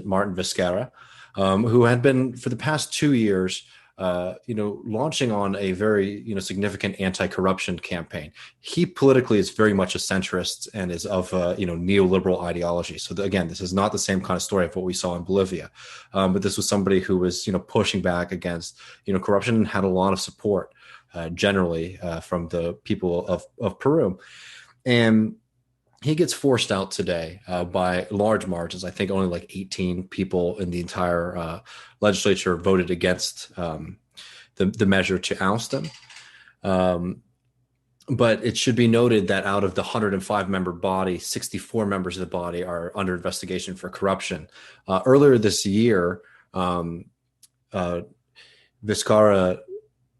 Martin Vizcarra, who had been for the past 2 years launching on a very, significant anti-corruption campaign. He politically is very much a centrist and is of, neoliberal ideology. So again, this is not the same kind of story of what we saw in Bolivia, but this was somebody who was, pushing back against, corruption and had a lot of support generally from the people of Peru. And he gets forced out today by large margins. I think only like 18 people in the entire legislature voted against the measure to oust him. But it should be noted that out of the 105-member body, 64 members of the body are under investigation for corruption. Earlier this year, Vizcarra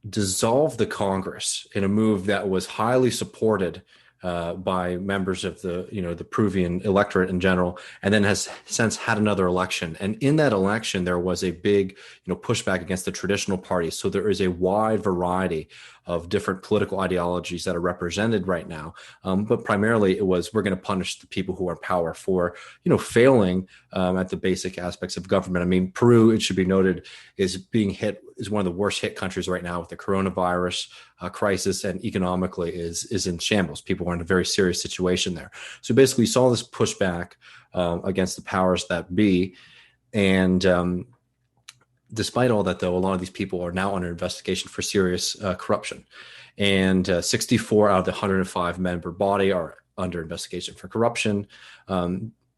dissolved the Congress in a move that was highly supported by members of the Peruvian electorate in general, and then has since had another election. And in that election, there was a big, pushback against the traditional parties. So there is a wide variety of different political ideologies that are represented right now. But primarily it was, we're going to punish the people who are in power for, failing at the basic aspects of government. I mean, Peru, it should be noted, is one of the worst hit countries right now with the coronavirus crisis, and economically is in shambles. People are in a very serious situation there. So basically, we saw this pushback against the powers that be. And despite all that, though, a lot of these people are now under investigation for serious corruption. And 64 out of the 105-member body are under investigation for corruption.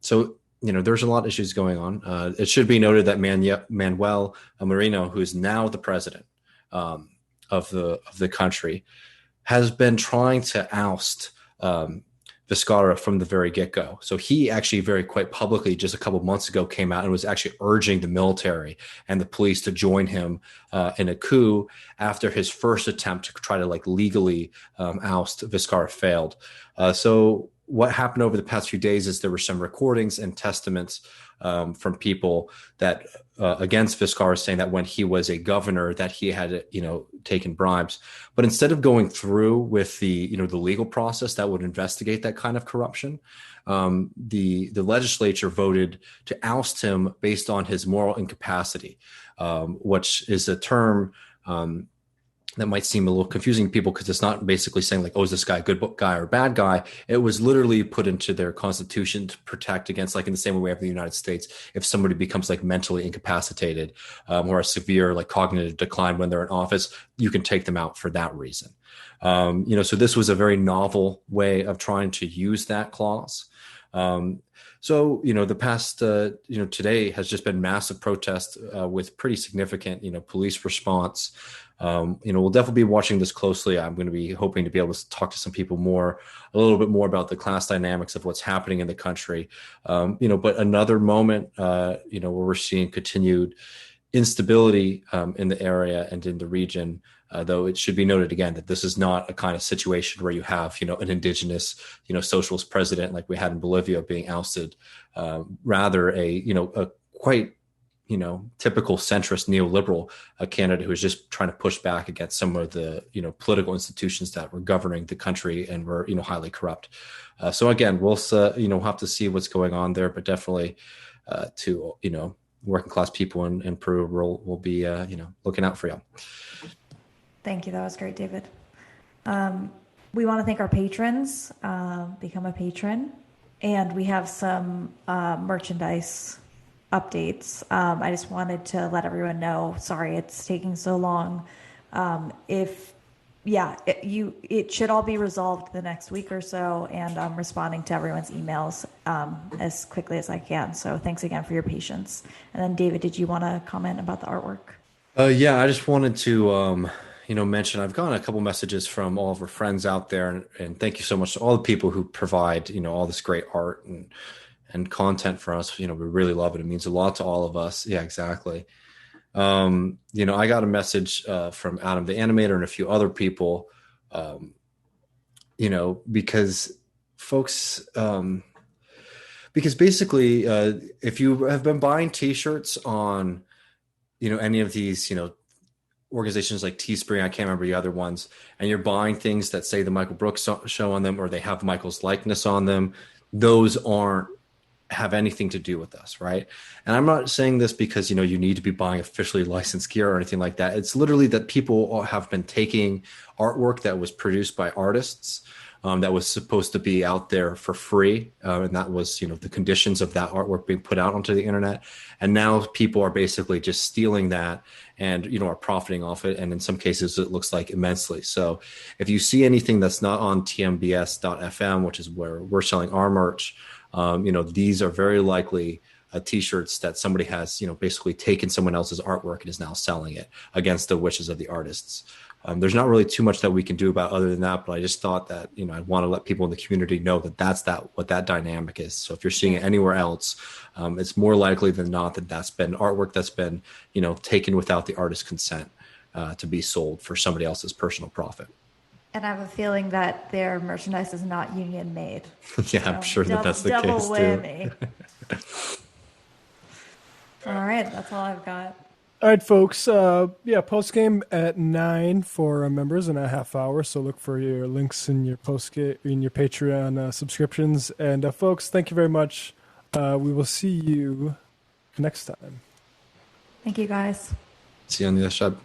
So there's a lot of issues going on. It should be noted that Manuel Merino, who is now the president of the country, has been trying to oust Vizcarra from the very get-go. So he actually very quite publicly just a couple of months ago came out and was actually urging the military and the police to join him in a coup after his first attempt to try to legally oust Vizcarra failed. So what happened over the past few days is there were some recordings and testaments from people that against Vizcarra, saying that when he was a governor that he had taken bribes. But instead of going through with the legal process that would investigate that kind of corruption, the legislature voted to oust him based on his moral incapacity, which is a term that might seem a little confusing to people, because it's not basically saying is this guy a good guy or a bad guy? It was literally put into their constitution to protect against, in the same way we have in the United States, if somebody becomes mentally incapacitated or a severe cognitive decline when they're in office, you can take them out for that reason. So this was a very novel way of trying to use that clause. So, the past, today has just been massive protests with pretty significant, police response. We'll definitely be watching this closely. I'm going to be hoping to be able to talk to some people a little bit more about the class dynamics of what's happening in the country. But another moment, where we're seeing continued instability in the area and in the region, though it should be noted again that this is not a kind of situation where you have, an indigenous, socialist president like we had in Bolivia being ousted, rather a quite, typical centrist neoliberal candidate who was just trying to push back against some of the, political institutions that were governing the country and were, highly corrupt. So again, we'll, have to see what's going on there, but definitely to, working class people in Peru will be, looking out for you. Thank you. That was great, David. We want to thank our patrons. Become a patron. And we have some merchandise updates. I just wanted to let everyone know, sorry it's taking so long. It should all be resolved the next week or so, and I'm responding to everyone's emails as quickly as I can. So thanks again for your patience. And then David, did you want to comment about the artwork? I just wanted to mention I've gotten a couple messages from all of our friends out there, and thank you so much to all the people who provide all this great art and content for us. We really love it. It means a lot to all of us. Yeah, exactly. I got a message from Adam the animator and a few other people, because folks, because basically if you have been buying t-shirts on any of these organizations like Teespring, I can't remember the other ones, and you're buying things that say the Michael Brooks show on them, or they have Michael's likeness on them, those aren't have anything to do with us, right? And I'm not saying this because, you need to be buying officially licensed gear or anything like that. It's literally that people have been taking artwork that was produced by artists, that was supposed to be out there for free. And that was, the conditions of that artwork being put out onto the internet. And now people are basically just stealing that and, are profiting off it. And in some cases, it looks like immensely. So if you see anything that's not on tmbs.fm, which is where we're selling our merch, these are very likely t-shirts that somebody has, basically taken someone else's artwork and is now selling it against the wishes of the artists. There's not really too much that we can do about other than that, but I just thought that, I want to let people in the community know that that's what that dynamic is. So if you're seeing it anywhere else, it's more likely than not that that's been artwork that's been, taken without the artist's consent to be sold for somebody else's personal profit. And I have a feeling that their merchandise is not union made. Yeah, I'm sure that's the double case whammy. too. All right, that's all I've got. All right, folks. Post game at 9 for our members in a half hour. So look for your links in your in your Patreon subscriptions. And folks, thank you very much. We will see you next time. Thank you, guys. See you on the other side.